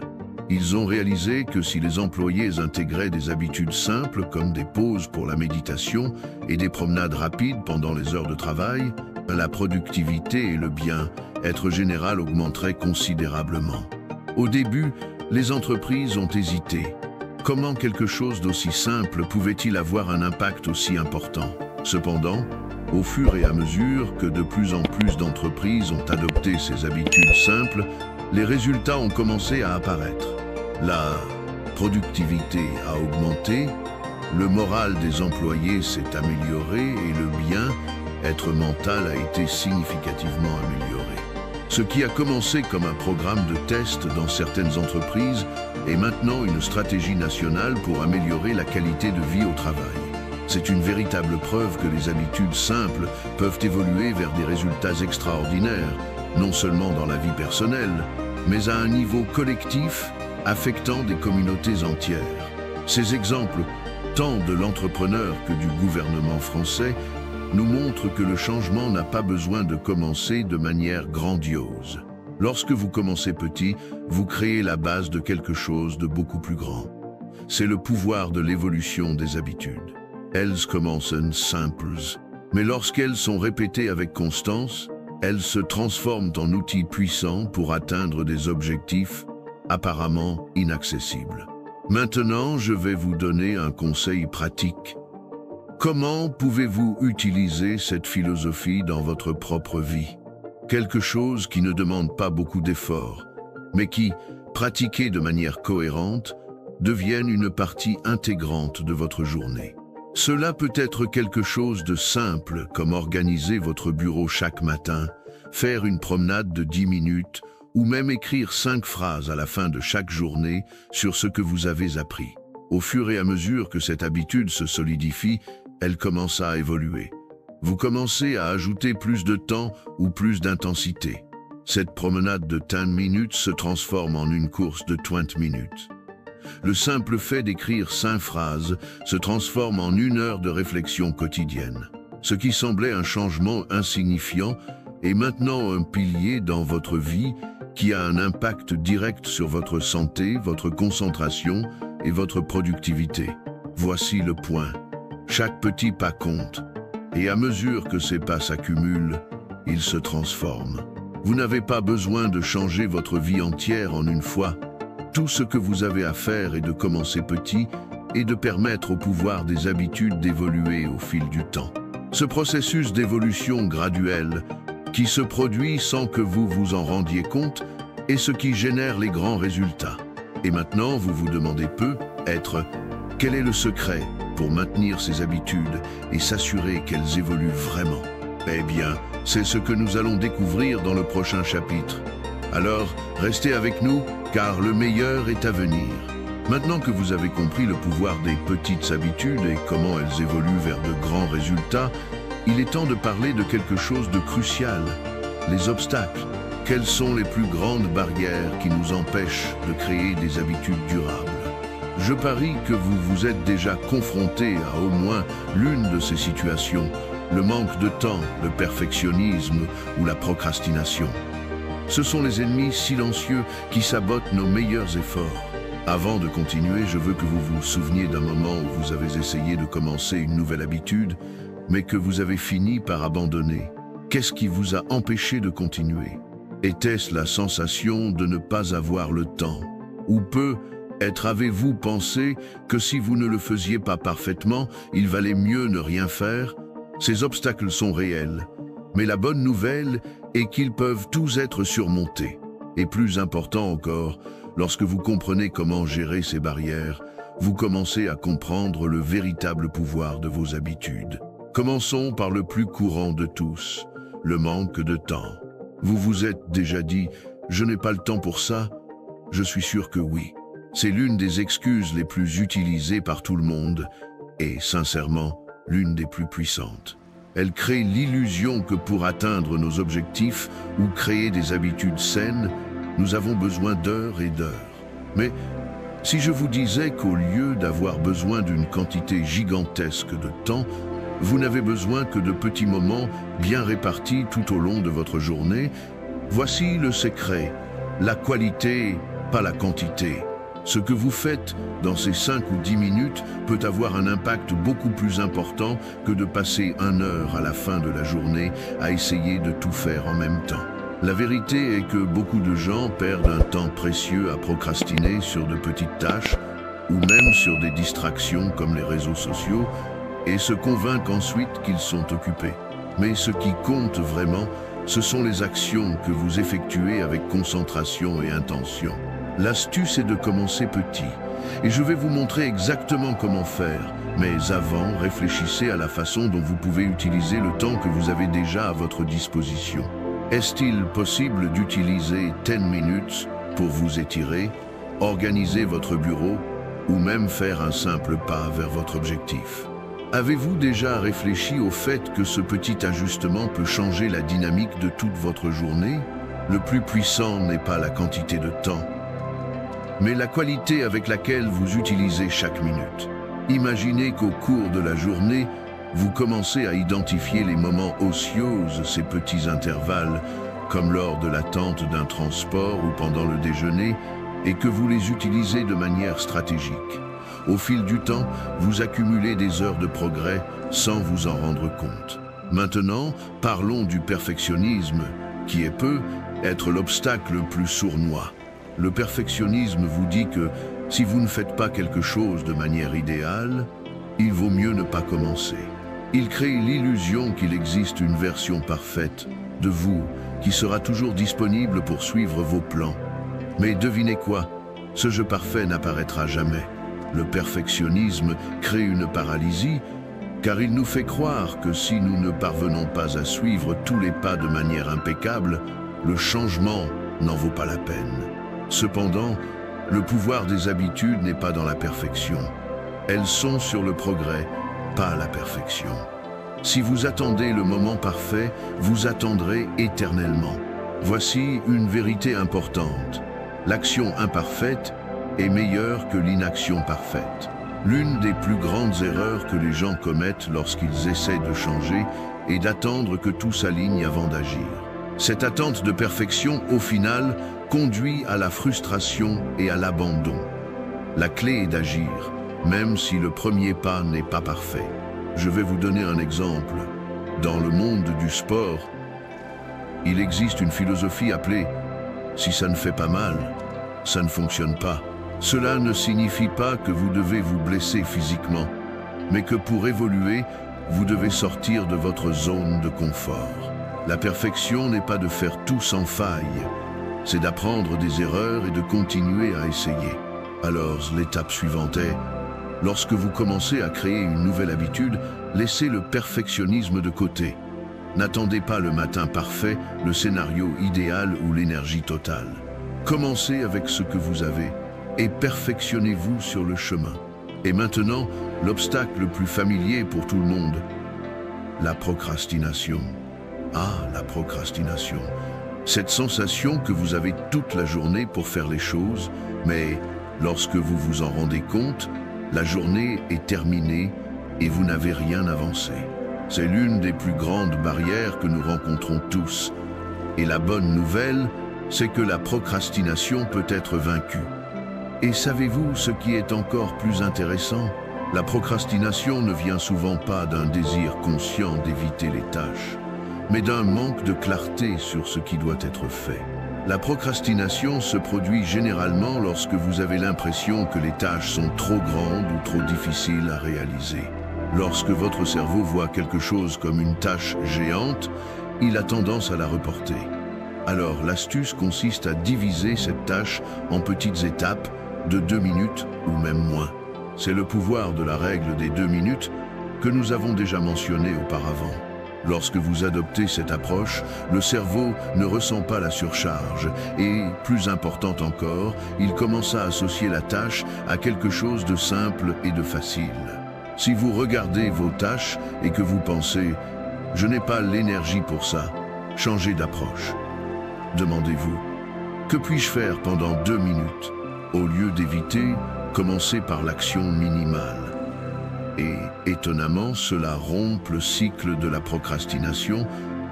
Ils ont réalisé que si les employés intégraient des habitudes simples comme des pauses pour la méditation et des promenades rapides pendant les heures de travail, la productivité et le bien-être général augmenteraient considérablement. Au début, les entreprises ont hésité. Comment quelque chose d'aussi simple pouvait-il avoir un impact aussi important? Cependant, au fur et à mesure que de plus en plus d'entreprises ont adopté ces habitudes simples, les résultats ont commencé à apparaître. La productivité a augmenté, le moral des employés s'est amélioré et le bien-être mental a été significativement amélioré. Ce qui a commencé comme un programme de test dans certaines entreprises est maintenant une stratégie nationale pour améliorer la qualité de vie au travail. C'est une véritable preuve que les habitudes simples peuvent évoluer vers des résultats extraordinaires, non seulement dans la vie personnelle, mais à un niveau collectif, affectant des communautés entières. Ces exemples, tant de l'entrepreneur que du gouvernement français, nous montrent que le changement n'a pas besoin de commencer de manière grandiose. Lorsque vous commencez petit, vous créez la base de quelque chose de beaucoup plus grand. C'est le pouvoir de l'évolution des habitudes. Elles commencent simples, mais lorsqu'elles sont répétées avec constance, elles se transforment en outils puissants pour atteindre des objectifs apparemment inaccessibles. Maintenant, je vais vous donner un conseil pratique. Comment pouvez-vous utiliser cette philosophie dans votre propre vie? Quelque chose qui ne demande pas beaucoup d'efforts, mais qui, pratiqué de manière cohérente, devienne une partie intégrante de votre journée. Cela peut être quelque chose de simple, comme organiser votre bureau chaque matin, faire une promenade de 10 minutes, ou même écrire 5 phrases à la fin de chaque journée sur ce que vous avez appris. Au fur et à mesure que cette habitude se solidifie, elle commence à évoluer. Vous commencez à ajouter plus de temps ou plus d'intensité. Cette promenade de 10 minutes se transforme en une course de 20 minutes. Le simple fait d'écrire 5 phrases se transforme en 1 heure de réflexion quotidienne. Ce qui semblait un changement insignifiant est maintenant un pilier dans votre vie qui a un impact direct sur votre santé, votre concentration et votre productivité. Voici le point. Chaque petit pas compte. Et à mesure que ces pas s'accumulent, ils se transforment. Vous n'avez pas besoin de changer votre vie entière en une fois. Tout ce que vous avez à faire est de commencer petit et de permettre au pouvoir des habitudes d'évoluer au fil du temps. Ce processus d'évolution graduelle, qui se produit sans que vous vous en rendiez compte, est ce qui génère les grands résultats. Et maintenant, vous vous demandez peut-être, quel est le secret pour maintenir ces habitudes et s'assurer qu'elles évoluent vraiment? Eh bien, c'est ce que nous allons découvrir dans le prochain chapitre. Alors, restez avec nous, car le meilleur est à venir. Maintenant que vous avez compris le pouvoir des petites habitudes et comment elles évoluent vers de grands résultats, il est temps de parler de quelque chose de crucial, les obstacles. Quelles sont les plus grandes barrières qui nous empêchent de créer des habitudes durables? Je parie que vous vous êtes déjà confronté à au moins l'une de ces situations, le manque de temps, le perfectionnisme ou la procrastination. Ce sont les ennemis silencieux qui sabotent nos meilleurs efforts. Avant de continuer, je veux que vous vous souveniez d'un moment où vous avez essayé de commencer une nouvelle habitude, mais que vous avez fini par abandonner. Qu'est-ce qui vous a empêché de continuer? Était-ce la sensation de ne pas avoir le temps? Ou peut-être avez-vous pensé que si vous ne le faisiez pas parfaitement, il valait mieux ne rien faire? Ces obstacles sont réels, mais la bonne nouvelle est qu'ils peuvent tous être surmontés. Et plus important encore, lorsque vous comprenez comment gérer ces barrières, vous commencez à comprendre le véritable pouvoir de vos habitudes. Commençons par le plus courant de tous, le manque de temps. Vous vous êtes déjà dit « je n'ai pas le temps pour ça ». Je suis sûr que oui. C'est l'une des excuses les plus utilisées par tout le monde et, sincèrement, l'une des plus puissantes. Elle crée l'illusion que pour atteindre nos objectifs ou créer des habitudes saines, nous avons besoin d'heures et d'heures. Mais si je vous disais qu'au lieu d'avoir besoin d'une quantité gigantesque de temps, vous n'avez besoin que de petits moments bien répartis tout au long de votre journée, voici le secret. La qualité, pas la quantité. Ce que vous faites dans ces 5 ou 10 minutes peut avoir un impact beaucoup plus important que de passer 1 heure à la fin de la journée à essayer de tout faire en même temps. La vérité est que beaucoup de gens perdent un temps précieux à procrastiner sur de petites tâches ou même sur des distractions comme les réseaux sociaux et se convainquent ensuite qu'ils sont occupés. Mais ce qui compte vraiment, ce sont les actions que vous effectuez avec concentration et intention. L'astuce est de commencer petit, et je vais vous montrer exactement comment faire. Mais avant, réfléchissez à la façon dont vous pouvez utiliser le temps que vous avez déjà à votre disposition. Est-il possible d'utiliser 10 minutes pour vous étirer, organiser votre bureau ou même faire un simple pas vers votre objectif? Avez-vous déjà réfléchi au fait que ce petit ajustement peut changer la dynamique de toute votre journée? Le plus puissant n'est pas la quantité de temps, mais la qualité avec laquelle vous utilisez chaque minute. Imaginez qu'au cours de la journée, vous commencez à identifier les moments ocioses, ces petits intervalles, comme lors de l'attente d'un transport ou pendant le déjeuner, et que vous les utilisez de manière stratégique. Au fil du temps, vous accumulez des heures de progrès sans vous en rendre compte. Maintenant, parlons du perfectionnisme, qui est peut-être l'obstacle le plus sournois. Le perfectionnisme vous dit que si vous ne faites pas quelque chose de manière idéale, il vaut mieux ne pas commencer. Il crée l'illusion qu'il existe une version parfaite de vous qui sera toujours disponible pour suivre vos plans. Mais devinez quoi? Ce jeu parfait n'apparaîtra jamais. Le perfectionnisme crée une paralysie car il nous fait croire que si nous ne parvenons pas à suivre tous les pas de manière impeccable, le changement n'en vaut pas la peine. Cependant, le pouvoir des habitudes n'est pas dans la perfection. Elles sont sur le progrès, pas la perfection. Si vous attendez le moment parfait, vous attendrez éternellement. Voici une vérité importante. L'action imparfaite est meilleure que l'inaction parfaite. L'une des plus grandes erreurs que les gens commettent lorsqu'ils essaient de changer est d'attendre que tout s'aligne avant d'agir. Cette attente de perfection, au final, conduit à la frustration et à l'abandon. La clé est d'agir, même si le premier pas n'est pas parfait. Je vais vous donner un exemple. Dans le monde du sport, il existe une philosophie appelée « si ça ne fait pas mal, ça ne fonctionne pas ». Cela ne signifie pas que vous devez vous blesser physiquement, mais que pour évoluer, vous devez sortir de votre zone de confort. La perfection n'est pas de faire tout sans faille, c'est d'apprendre des erreurs et de continuer à essayer. Alors, l'étape suivante est, lorsque vous commencez à créer une nouvelle habitude, laissez le perfectionnisme de côté. N'attendez pas le matin parfait, le scénario idéal ou l'énergie totale. Commencez avec ce que vous avez et perfectionnez-vous sur le chemin. Et maintenant, l'obstacle le plus familier pour tout le monde, la procrastination. Ah, la procrastination. Cette sensation que vous avez toute la journée pour faire les choses, mais lorsque vous vous en rendez compte, la journée est terminée et vous n'avez rien avancé. C'est l'une des plus grandes barrières que nous rencontrons tous. Et la bonne nouvelle, c'est que la procrastination peut être vaincue. Et savez-vous ce qui est encore plus intéressant? La procrastination ne vient souvent pas d'un désir conscient d'éviter les tâches, mais d'un manque de clarté sur ce qui doit être fait. La procrastination se produit généralement lorsque vous avez l'impression que les tâches sont trop grandes ou trop difficiles à réaliser. Lorsque votre cerveau voit quelque chose comme une tâche géante, il a tendance à la reporter. Alors l'astuce consiste à diviser cette tâche en petites étapes de 2 minutes ou même moins. C'est le pouvoir de la règle des 2 minutes que nous avons déjà mentionné auparavant. Lorsque vous adoptez cette approche, le cerveau ne ressent pas la surcharge et, plus important encore, il commence à associer la tâche à quelque chose de simple et de facile. Si vous regardez vos tâches et que vous pensez « je n'ai pas l'énergie pour ça », changez d'approche. Demandez-vous « que puis-je faire pendant 2 minutes ?» Au lieu d'éviter, commencez par l'action minimale. Et, étonnamment, cela rompt le cycle de la procrastination,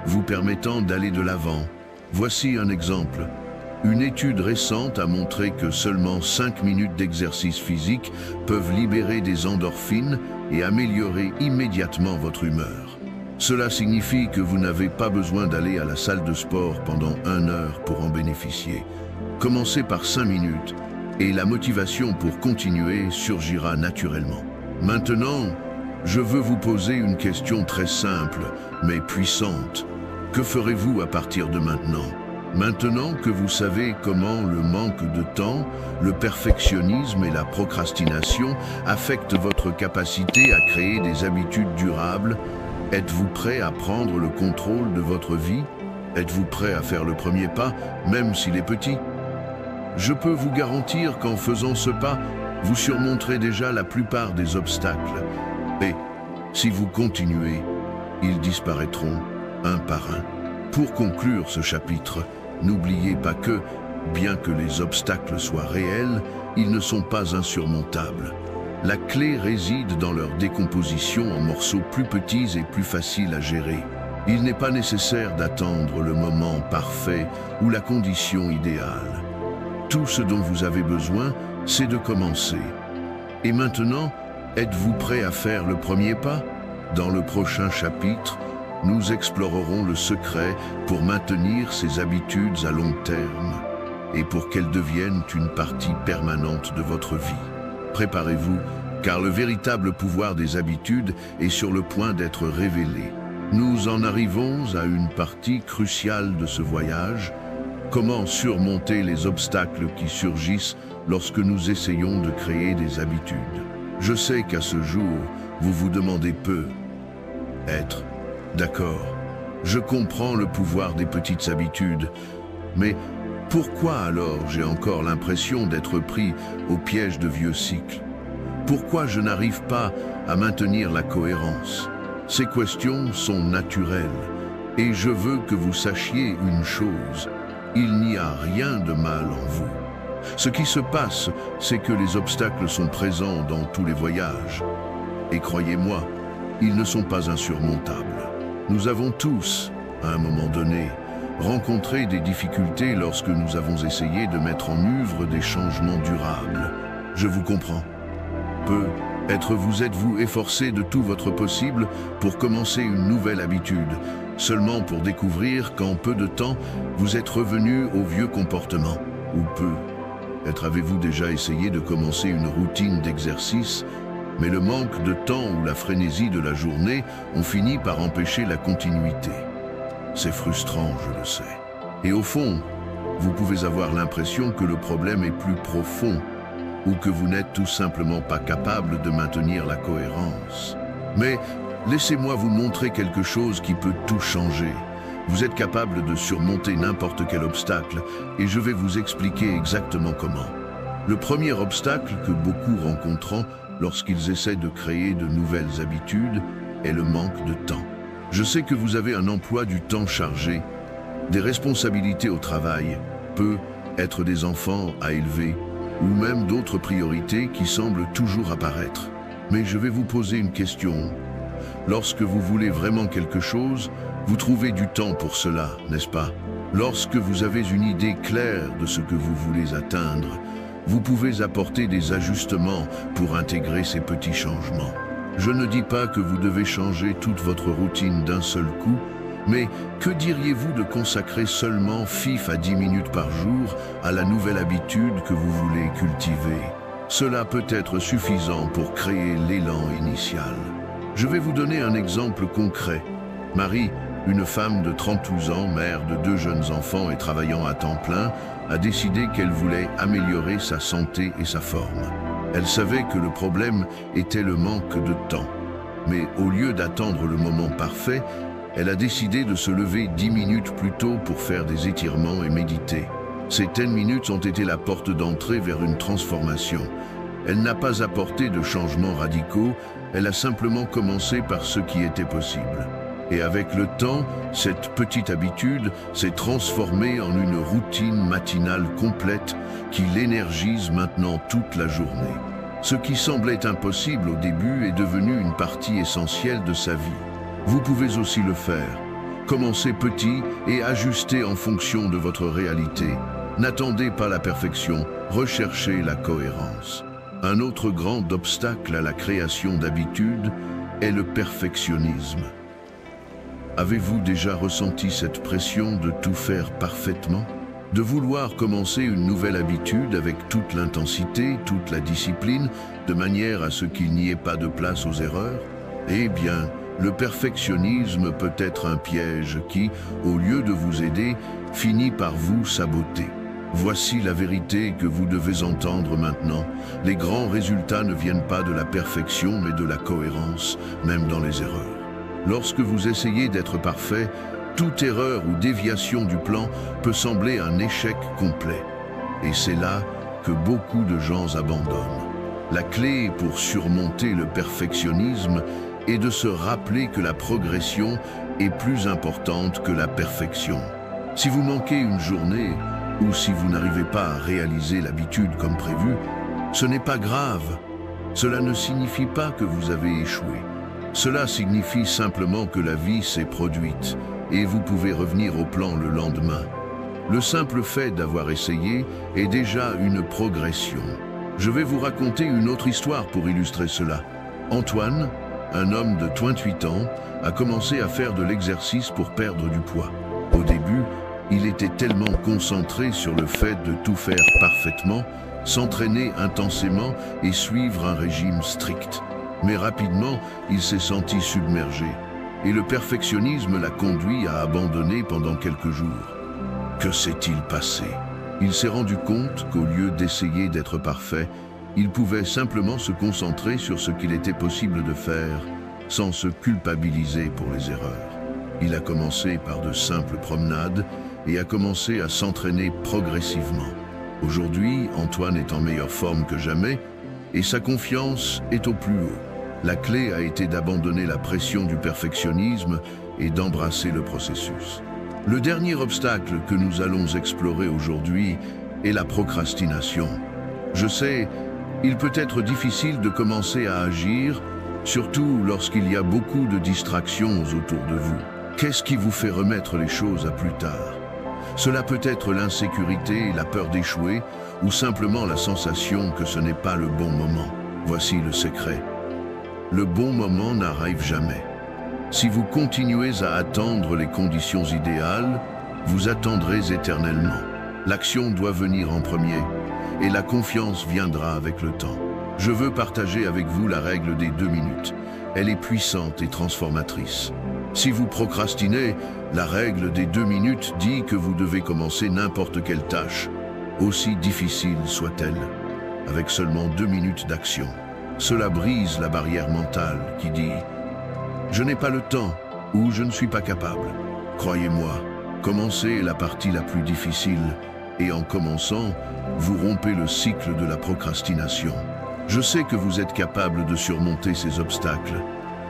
vous permettant d'aller de l'avant. Voici un exemple. Une étude récente a montré que seulement 5 minutes d'exercice physique peuvent libérer des endorphines et améliorer immédiatement votre humeur. Cela signifie que vous n'avez pas besoin d'aller à la salle de sport pendant 1 heure pour en bénéficier. Commencez par 5 minutes et la motivation pour continuer surgira naturellement. Maintenant, je veux vous poser une question très simple, mais puissante. Que ferez-vous à partir de maintenant? Maintenant que vous savez comment le manque de temps, le perfectionnisme et la procrastination affectent votre capacité à créer des habitudes durables, êtes-vous prêt à prendre le contrôle de votre vie? Êtes-vous prêt à faire le premier pas, même s'il est petit? Je peux vous garantir qu'en faisant ce pas, vous surmonterez déjà la plupart des obstacles. Et si vous continuez, ils disparaîtront un par un. Pour conclure ce chapitre, n'oubliez pas que, bien que les obstacles soient réels, ils ne sont pas insurmontables. La clé réside dans leur décomposition en morceaux plus petits et plus faciles à gérer. Il n'est pas nécessaire d'attendre le moment parfait ou la condition idéale. Tout ce dont vous avez besoin, c'est de commencer. Et maintenant, êtes-vous prêt à faire le premier pas? Dans le prochain chapitre, nous explorerons le secret pour maintenir ces habitudes à long terme et pour qu'elles deviennent une partie permanente de votre vie. Préparez-vous, car le véritable pouvoir des habitudes est sur le point d'être révélé. Nous en arrivons à une partie cruciale de ce voyage. Comment surmonter les obstacles qui surgissent lorsque nous essayons de créer des habitudes? Je sais qu'à ce jour, vous vous demandez peu. Être d'accord, je comprends le pouvoir des petites habitudes, mais pourquoi alors j'ai encore l'impression d'être pris au piège de vieux cycles? Pourquoi je n'arrive pas à maintenir la cohérence? Ces questions sont naturelles, et je veux que vous sachiez une chose. Il n'y a rien de mal en vous. Ce qui se passe, c'est que les obstacles sont présents dans tous les voyages. Et croyez-moi, ils ne sont pas insurmontables. Nous avons tous, à un moment donné, rencontré des difficultés lorsque nous avons essayé de mettre en œuvre des changements durables. Je vous comprends. Vous êtes-vous efforcé de tout votre possible pour commencer une nouvelle habitude, seulement pour découvrir qu'en peu de temps, vous êtes revenu au vieux comportement, ou avez-vous déjà essayé de commencer une routine d'exercice, mais le manque de temps ou la frénésie de la journée ont fini par empêcher la continuité. C'est frustrant, je le sais. Et au fond, vous pouvez avoir l'impression que le problème est plus profond ou que vous n'êtes tout simplement pas capable de maintenir la cohérence. Mais laissez-moi vous montrer quelque chose qui peut tout changer. Vous êtes capable de surmonter n'importe quel obstacle et je vais vous expliquer exactement comment. Le premier obstacle que beaucoup rencontrent lorsqu'ils essaient de créer de nouvelles habitudes est le manque de temps. Je sais que vous avez un emploi du temps chargé, des responsabilités au travail, peut-être des enfants à élever, ou même d'autres priorités qui semblent toujours apparaître. Mais je vais vous poser une question. Lorsque vous voulez vraiment quelque chose, vous trouvez du temps pour cela, n'est-ce pas? Lorsque vous avez une idée claire de ce que vous voulez atteindre, vous pouvez apporter des ajustements pour intégrer ces petits changements. Je ne dis pas que vous devez changer toute votre routine d'un seul coup, mais que diriez-vous de consacrer seulement 5 à 10 minutes par jour à la nouvelle habitude que vous voulez cultiver? Cela peut être suffisant pour créer l'élan initial. Je vais vous donner un exemple concret. Marie, une femme de 32 ans, mère de 2 jeunes enfants et travaillant à temps plein, a décidé qu'elle voulait améliorer sa santé et sa forme. Elle savait que le problème était le manque de temps. Mais au lieu d'attendre le moment parfait, elle a décidé de se lever 10 minutes plus tôt pour faire des étirements et méditer. Ces 10 minutes ont été la porte d'entrée vers une transformation. Elle n'a pas apporté de changements radicaux, elle a simplement commencé par ce qui était possible. Et avec le temps, cette petite habitude s'est transformée en une routine matinale complète qui l'énergise maintenant toute la journée. Ce qui semblait impossible au début est devenu une partie essentielle de sa vie. Vous pouvez aussi le faire. Commencez petit et ajustez en fonction de votre réalité. N'attendez pas la perfection, recherchez la cohérence. Un autre grand obstacle à la création d'habitudes est le perfectionnisme. Avez-vous déjà ressenti cette pression de tout faire parfaitement? De vouloir commencer une nouvelle habitude avec toute l'intensité, toute la discipline, de manière à ce qu'il n'y ait pas de place aux erreurs? Eh bien, le perfectionnisme peut être un piège qui, au lieu de vous aider, finit par vous saboter. Voici la vérité que vous devez entendre maintenant. Les grands résultats ne viennent pas de la perfection, mais de la cohérence, même dans les erreurs. Lorsque vous essayez d'être parfait, toute erreur ou déviation du plan peut sembler un échec complet. Et c'est là que beaucoup de gens abandonnent. La clé pour surmonter le perfectionnisme est de se rappeler que la progression est plus importante que la perfection. Si vous manquez une journée, ou si vous n'arrivez pas à réaliser l'habitude comme prévu, ce n'est pas grave. Cela ne signifie pas que vous avez échoué. Cela signifie simplement que la vie s'est produite et vous pouvez revenir au plan le lendemain. Le simple fait d'avoir essayé est déjà une progression. Je vais vous raconter une autre histoire pour illustrer cela. Antoine, un homme de 28 ans, a commencé à faire de l'exercice pour perdre du poids. Au début, il était tellement concentré sur le fait de tout faire parfaitement, s'entraîner intensément et suivre un régime strict. Mais rapidement, il s'est senti submergé. Et le perfectionnisme l'a conduit à abandonner pendant quelques jours. Que s'est-il passé? Il s'est rendu compte qu'au lieu d'essayer d'être parfait, il pouvait simplement se concentrer sur ce qu'il était possible de faire, sans se culpabiliser pour les erreurs. Il a commencé par de simples promenades et a commencé à s'entraîner progressivement. Aujourd'hui, Antoine est en meilleure forme que jamais et sa confiance est au plus haut. La clé a été d'abandonner la pression du perfectionnisme et d'embrasser le processus. Le dernier obstacle que nous allons explorer aujourd'hui est la procrastination. Je sais, il peut être difficile de commencer à agir, surtout lorsqu'il y a beaucoup de distractions autour de vous. Qu'est-ce qui vous fait remettre les choses à plus tard? Cela peut être l'insécurité, la peur d'échouer, ou simplement la sensation que ce n'est pas le bon moment. Voici le secret. Le bon moment n'arrive jamais. Si vous continuez à attendre les conditions idéales, vous attendrez éternellement. L'action doit venir en premier, et la confiance viendra avec le temps. Je veux partager avec vous la règle des 2 minutes. Elle est puissante et transformatrice. Si vous procrastinez, la règle des 2 minutes dit que vous devez commencer n'importe quelle tâche, aussi difficile soit-elle, avec seulement 2 minutes d'action. Cela brise la barrière mentale qui dit « Je n'ai pas le temps » ou « Je ne suis pas capable ». Croyez-moi, commencez est la partie la plus difficile, et en commençant, vous rompez le cycle de la procrastination. Je sais que vous êtes capable de surmonter ces obstacles.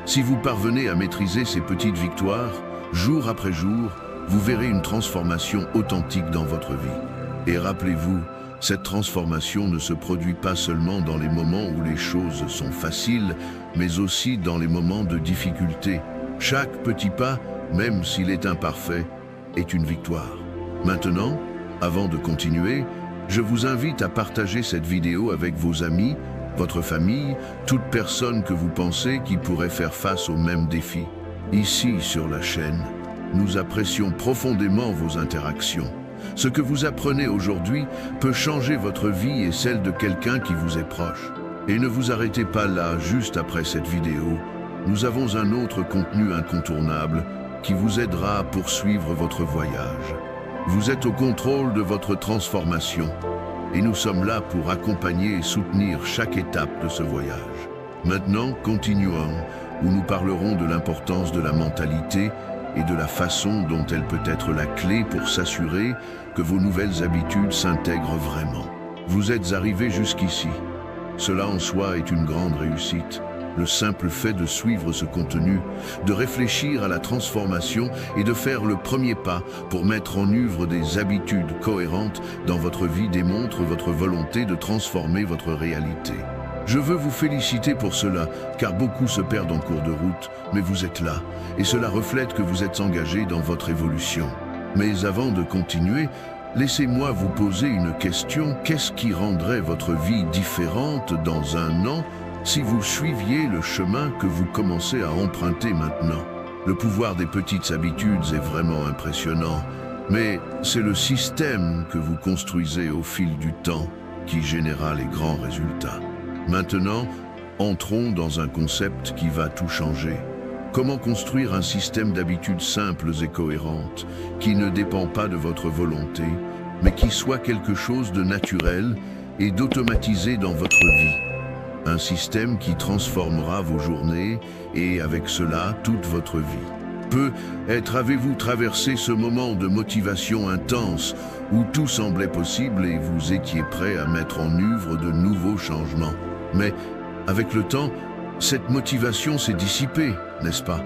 Si vous parvenez à maîtriser ces petites victoires, jour après jour, vous verrez une transformation authentique dans votre vie. Et rappelez-vous, cette transformation ne se produit pas seulement dans les moments où les choses sont faciles, mais aussi dans les moments de difficulté. Chaque petit pas, même s'il est imparfait, est une victoire. Maintenant, avant de continuer, je vous invite à partager cette vidéo avec vos amis, votre famille, toute personne que vous pensez qui pourrait faire face aux mêmes défis. Ici, sur la chaîne, nous apprécions profondément vos interactions. Ce que vous apprenez aujourd'hui peut changer votre vie et celle de quelqu'un qui vous est proche. Et ne vous arrêtez pas là, juste après cette vidéo. Nous avons un autre contenu incontournable qui vous aidera à poursuivre votre voyage. Vous êtes au contrôle de votre transformation. Et nous sommes là pour accompagner et soutenir chaque étape de ce voyage. Maintenant, continuons, où nous parlerons de l'importance de la mentalité et de la façon dont elle peut être la clé pour s'assurer que vos nouvelles habitudes s'intègrent vraiment. Vous êtes arrivés jusqu'ici. Cela en soi est une grande réussite. Le simple fait de suivre ce contenu, de réfléchir à la transformation et de faire le premier pas pour mettre en œuvre des habitudes cohérentes dans votre vie démontre votre volonté de transformer votre réalité. Je veux vous féliciter pour cela, car beaucoup se perdent en cours de route, mais vous êtes là, et cela reflète que vous êtes engagé dans votre évolution. Mais avant de continuer, laissez-moi vous poser une question. Qu'est-ce qui rendrait votre vie différente dans un an si vous suiviez le chemin que vous commencez à emprunter maintenant? Le pouvoir des petites habitudes est vraiment impressionnant, mais c'est le système que vous construisez au fil du temps qui générera les grands résultats. Maintenant, entrons dans un concept qui va tout changer. Comment construire un système d'habitudes simples et cohérentes, qui ne dépend pas de votre volonté, mais qui soit quelque chose de naturel et d'automatisé dans votre vie. Un système qui transformera vos journées et avec cela toute votre vie. Avez-vous traversé ce moment de motivation intense où tout semblait possible et vous étiez prêt à mettre en œuvre de nouveaux changements? Mais avec le temps, cette motivation s'est dissipée, n'est-ce pas?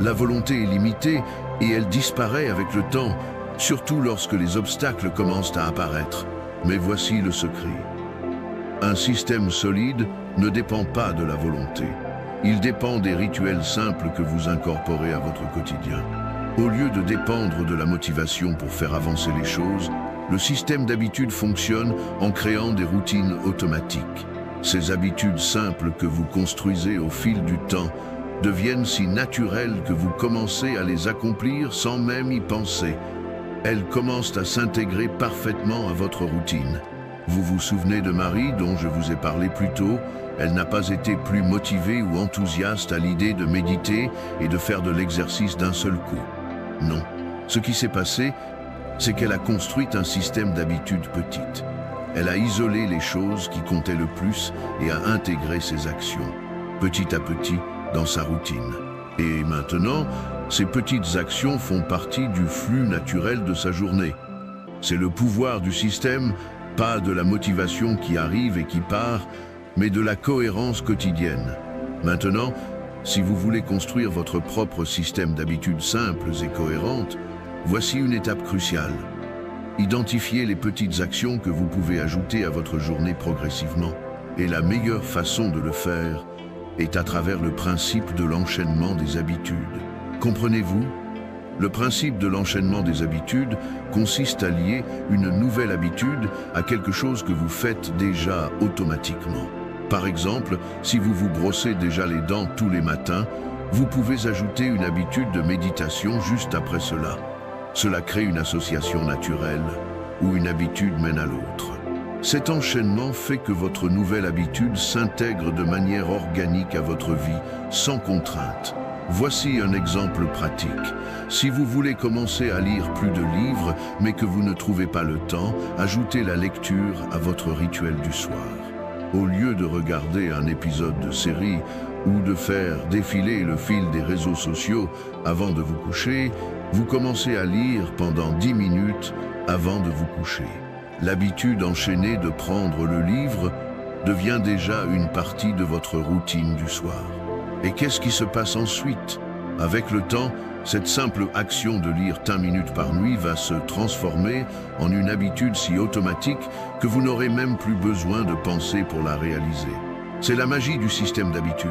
La volonté est limitée et elle disparaît avec le temps, surtout lorsque les obstacles commencent à apparaître. Mais voici le secret. Un système solide ne dépend pas de la volonté. Il dépend des rituels simples que vous incorporez à votre quotidien. Au lieu de dépendre de la motivation pour faire avancer les choses, le système d'habitude fonctionne en créant des routines automatiques. Ces habitudes simples que vous construisez au fil du temps deviennent si naturelles que vous commencez à les accomplir sans même y penser. Elles commencent à s'intégrer parfaitement à votre routine. Vous vous souvenez de Marie dont je vous ai parlé plus tôt? Elle n'a pas été plus motivée ou enthousiaste à l'idée de méditer et de faire de l'exercice d'un seul coup. Non. Ce qui s'est passé, c'est qu'elle a construit un système d'habitudes petites. Elle a isolé les choses qui comptaient le plus et a intégré ses actions, petit à petit, dans sa routine. Et maintenant, ces petites actions font partie du flux naturel de sa journée. C'est le pouvoir du système, pas de la motivation qui arrive et qui part, mais de la cohérence quotidienne. Maintenant, si vous voulez construire votre propre système d'habitudes simples et cohérentes, voici une étape cruciale. Identifiez les petites actions que vous pouvez ajouter à votre journée progressivement. Et la meilleure façon de le faire est à travers le principe de l'enchaînement des habitudes. Comprenez-vous? Le principe de l'enchaînement des habitudes consiste à lier une nouvelle habitude à quelque chose que vous faites déjà automatiquement. Par exemple, si vous vous brossez déjà les dents tous les matins, vous pouvez ajouter une habitude de méditation juste après cela. Cela crée une association naturelle où une habitude mène à l'autre. Cet enchaînement fait que votre nouvelle habitude s'intègre de manière organique à votre vie, sans contrainte. Voici un exemple pratique. Si vous voulez commencer à lire plus de livres, mais que vous ne trouvez pas le temps, ajoutez la lecture à votre rituel du soir. Au lieu de regarder un épisode de série ou de faire défiler le fil des réseaux sociaux avant de vous coucher, vous commencez à lire pendant 10 minutes avant de vous coucher. L'habitude enchaînée de prendre le livre devient déjà une partie de votre routine du soir. Et qu'est-ce qui se passe ensuite? Avec le temps, cette simple action de lire 10 minutes par nuit va se transformer en une habitude si automatique que vous n'aurez même plus besoin de penser pour la réaliser. C'est la magie du système d'habitude.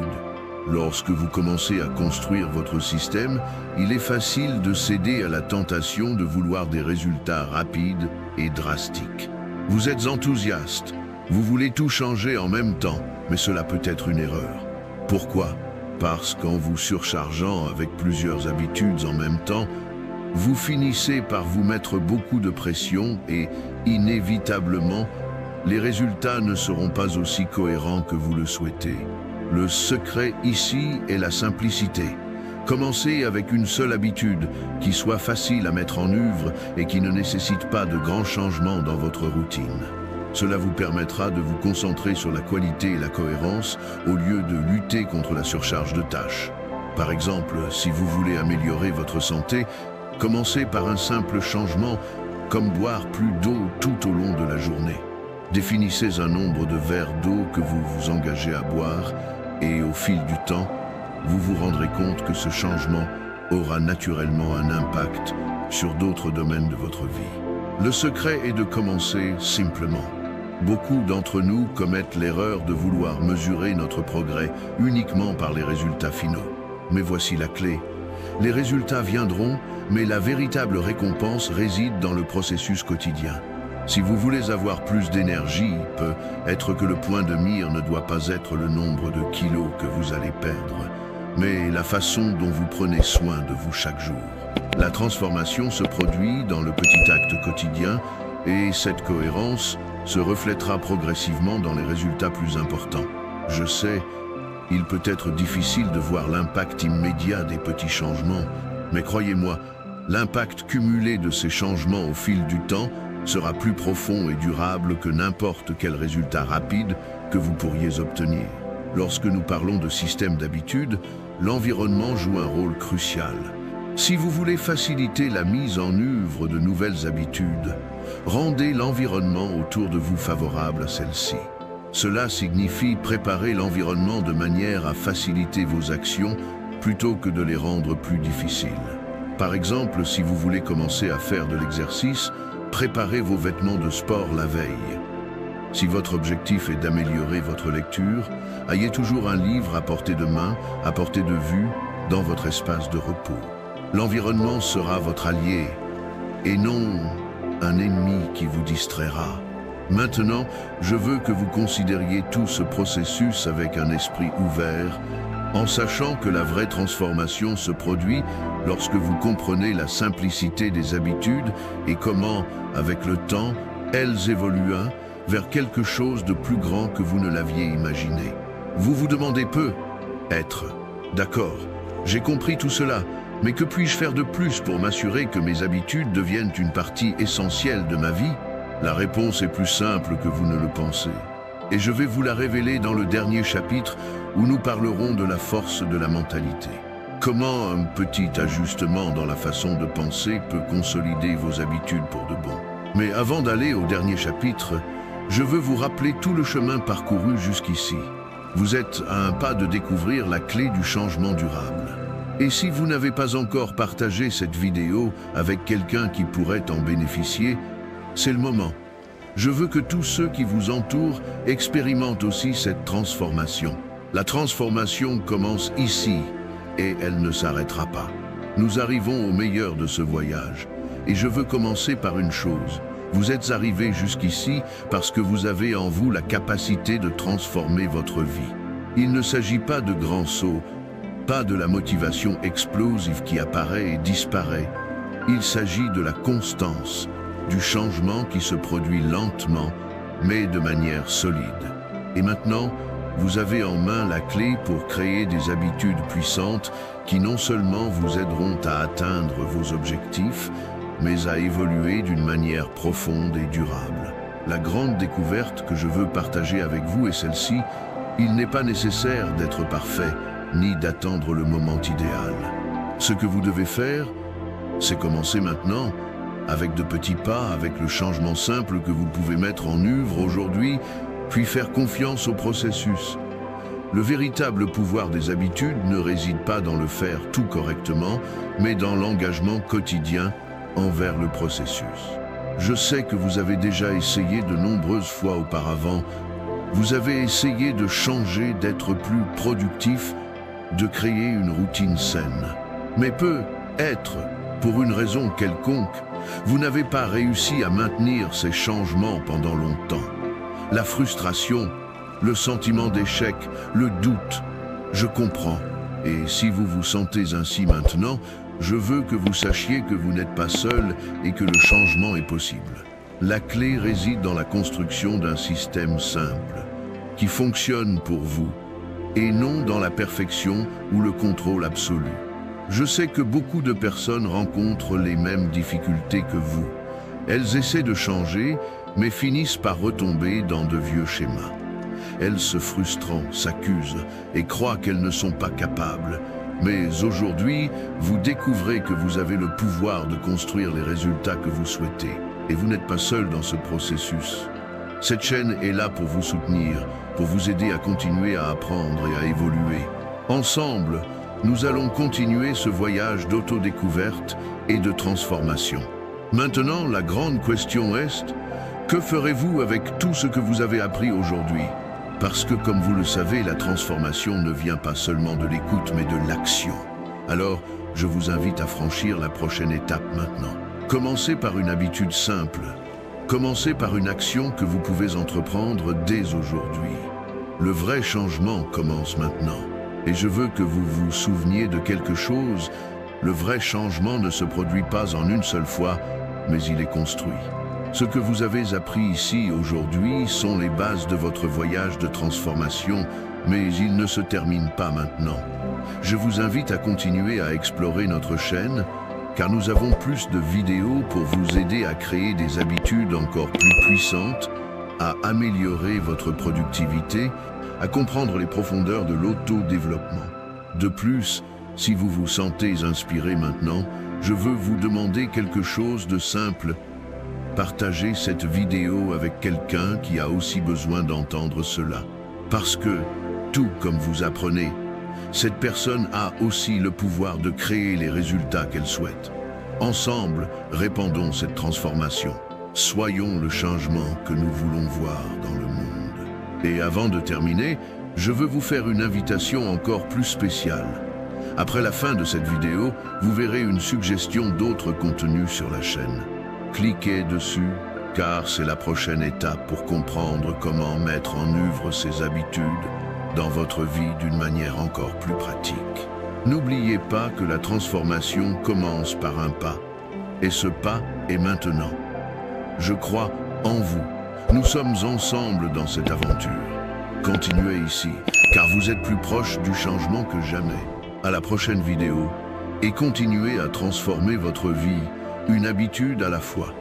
Lorsque vous commencez à construire votre système, il est facile de céder à la tentation de vouloir des résultats rapides et drastiques. Vous êtes enthousiaste, vous voulez tout changer en même temps, mais cela peut être une erreur. Pourquoi? Parce qu'en vous surchargeant avec plusieurs habitudes en même temps, vous finissez par vous mettre beaucoup de pression et, inévitablement, les résultats ne seront pas aussi cohérents que vous le souhaitez. Le secret ici est la simplicité. Commencez avec une seule habitude qui soit facile à mettre en œuvre et qui ne nécessite pas de grands changements dans votre routine. Cela vous permettra de vous concentrer sur la qualité et la cohérence au lieu de lutter contre la surcharge de tâches. Par exemple, si vous voulez améliorer votre santé, commencez par un simple changement comme boire plus d'eau tout au long de la journée. Définissez un nombre de verres d'eau que vous vous engagez à boire et au fil du temps, vous vous rendrez compte que ce changement aura naturellement un impact sur d'autres domaines de votre vie. Le secret est de commencer simplement. Beaucoup d'entre nous commettent l'erreur de vouloir mesurer notre progrès uniquement par les résultats finaux. Mais voici la clé. Les résultats viendront, mais la véritable récompense réside dans le processus quotidien. Si vous voulez avoir plus d'énergie, peut être que le point de mire ne doit pas être le nombre de kilos que vous allez perdre, mais la façon dont vous prenez soin de vous chaque jour. La transformation se produit dans le petit acte quotidien et cette cohérence se reflètera progressivement dans les résultats plus importants. Je sais, il peut être difficile de voir l'impact immédiat des petits changements, mais croyez-moi, l'impact cumulé de ces changements au fil du temps sera plus profond et durable que n'importe quel résultat rapide que vous pourriez obtenir. Lorsque nous parlons de système d'habitude, l'environnement joue un rôle crucial. Si vous voulez faciliter la mise en œuvre de nouvelles habitudes, rendez l'environnement autour de vous favorable à celle-ci. Cela signifie préparer l'environnement de manière à faciliter vos actions plutôt que de les rendre plus difficiles. Par exemple, si vous voulez commencer à faire de l'exercice, préparez vos vêtements de sport la veille. Si votre objectif est d'améliorer votre lecture, ayez toujours un livre à portée de main, à portée de vue, dans votre espace de repos. L'environnement sera votre allié, et non un ennemi qui vous distraira. Maintenant, je veux que vous considériez tout ce processus avec un esprit ouvert, en sachant que la vraie transformation se produit lorsque vous comprenez la simplicité des habitudes et comment, avec le temps, elles évoluent vers quelque chose de plus grand que vous ne l'aviez imaginé. Vous vous demandez peu, être. D'accord, j'ai compris tout cela, mais que puis-je faire de plus pour m'assurer que mes habitudes deviennent une partie essentielle de ma vie? La réponse est plus simple que vous ne le pensez. Et je vais vous la révéler dans le dernier chapitre où nous parlerons de la force de la mentalité. Comment un petit ajustement dans la façon de penser peut consolider vos habitudes pour de bon. Mais avant d'aller au dernier chapitre, je veux vous rappeler tout le chemin parcouru jusqu'ici. Vous êtes à un pas de découvrir la clé du changement durable. Et si vous n'avez pas encore partagé cette vidéo avec quelqu'un qui pourrait en bénéficier, c'est le moment. Je veux que tous ceux qui vous entourent expérimentent aussi cette transformation. La transformation commence ici et elle ne s'arrêtera pas. Nous arrivons au meilleur de ce voyage. Et je veux commencer par une chose. Vous êtes arrivés jusqu'ici parce que vous avez en vous la capacité de transformer votre vie. Il ne s'agit pas de grands sauts, pas de la motivation explosive qui apparaît et disparaît. Il s'agit de la constance, du changement qui se produit lentement, mais de manière solide. Et maintenant, vous avez en main la clé pour créer des habitudes puissantes qui non seulement vous aideront à atteindre vos objectifs, mais à évoluer d'une manière profonde et durable. La grande découverte que je veux partager avec vous est celle-ci: il n'est pas nécessaire d'être parfait, ni d'attendre le moment idéal. Ce que vous devez faire, c'est commencer maintenant, avec de petits pas, avec le changement simple que vous pouvez mettre en œuvre aujourd'hui, puis faire confiance au processus. Le véritable pouvoir des habitudes ne réside pas dans le faire tout correctement, mais dans l'engagement quotidien envers le processus. Je sais que vous avez déjà essayé de nombreuses fois auparavant. Vous avez essayé de changer, d'être plus productif, de créer une routine saine. Mais peut-être, pour une raison quelconque, vous n'avez pas réussi à maintenir ces changements pendant longtemps. La frustration, le sentiment d'échec, le doute, je comprends. Et si vous vous sentez ainsi maintenant, je veux que vous sachiez que vous n'êtes pas seul et que le changement est possible. La clé réside dans la construction d'un système simple, qui fonctionne pour vous, et non dans la perfection ou le contrôle absolu. Je sais que beaucoup de personnes rencontrent les mêmes difficultés que vous. Elles essaient de changer, mais finissent par retomber dans de vieux schémas. Elles se frustrent, s'accusent et croient qu'elles ne sont pas capables. Mais aujourd'hui, vous découvrez que vous avez le pouvoir de construire les résultats que vous souhaitez. Et vous n'êtes pas seul dans ce processus. Cette chaîne est là pour vous soutenir, pour vous aider à continuer à apprendre et à évoluer. Ensemble, nous allons continuer ce voyage d'autodécouverte et de transformation. Maintenant, la grande question est: que ferez-vous avec tout ce que vous avez appris aujourd'hui? Parce que, comme vous le savez, la transformation ne vient pas seulement de l'écoute, mais de l'action. Alors, je vous invite à franchir la prochaine étape maintenant. Commencez par une habitude simple. Commencez par une action que vous pouvez entreprendre dès aujourd'hui. Le vrai changement commence maintenant. Et je veux que vous vous souveniez de quelque chose. Le vrai changement ne se produit pas en une seule fois, mais il est construit. Ce que vous avez appris ici aujourd'hui sont les bases de votre voyage de transformation, mais il ne se termine pas maintenant. Je vous invite à continuer à explorer notre chaîne, car nous avons plus de vidéos pour vous aider à créer des habitudes encore plus puissantes, à améliorer votre productivité, à comprendre les profondeurs de l'autodéveloppement. De plus, si vous vous sentez inspiré maintenant, je veux vous demander quelque chose de simple. Partagez cette vidéo avec quelqu'un qui a aussi besoin d'entendre cela. Parce que, tout comme vous apprenez, cette personne a aussi le pouvoir de créer les résultats qu'elle souhaite. Ensemble, répandons cette transformation. Soyons le changement que nous voulons voir dans le monde. Et avant de terminer, je veux vous faire une invitation encore plus spéciale. Après la fin de cette vidéo, vous verrez une suggestion d'autres contenus sur la chaîne. Cliquez dessus, car c'est la prochaine étape pour comprendre comment mettre en œuvre ces habitudes dans votre vie d'une manière encore plus pratique. N'oubliez pas que la transformation commence par un pas, et ce pas est maintenant. Je crois en vous. Nous sommes ensemble dans cette aventure. Continuez ici, car vous êtes plus proche du changement que jamais. À la prochaine vidéo, et continuez à transformer votre vie, une habitude à la fois.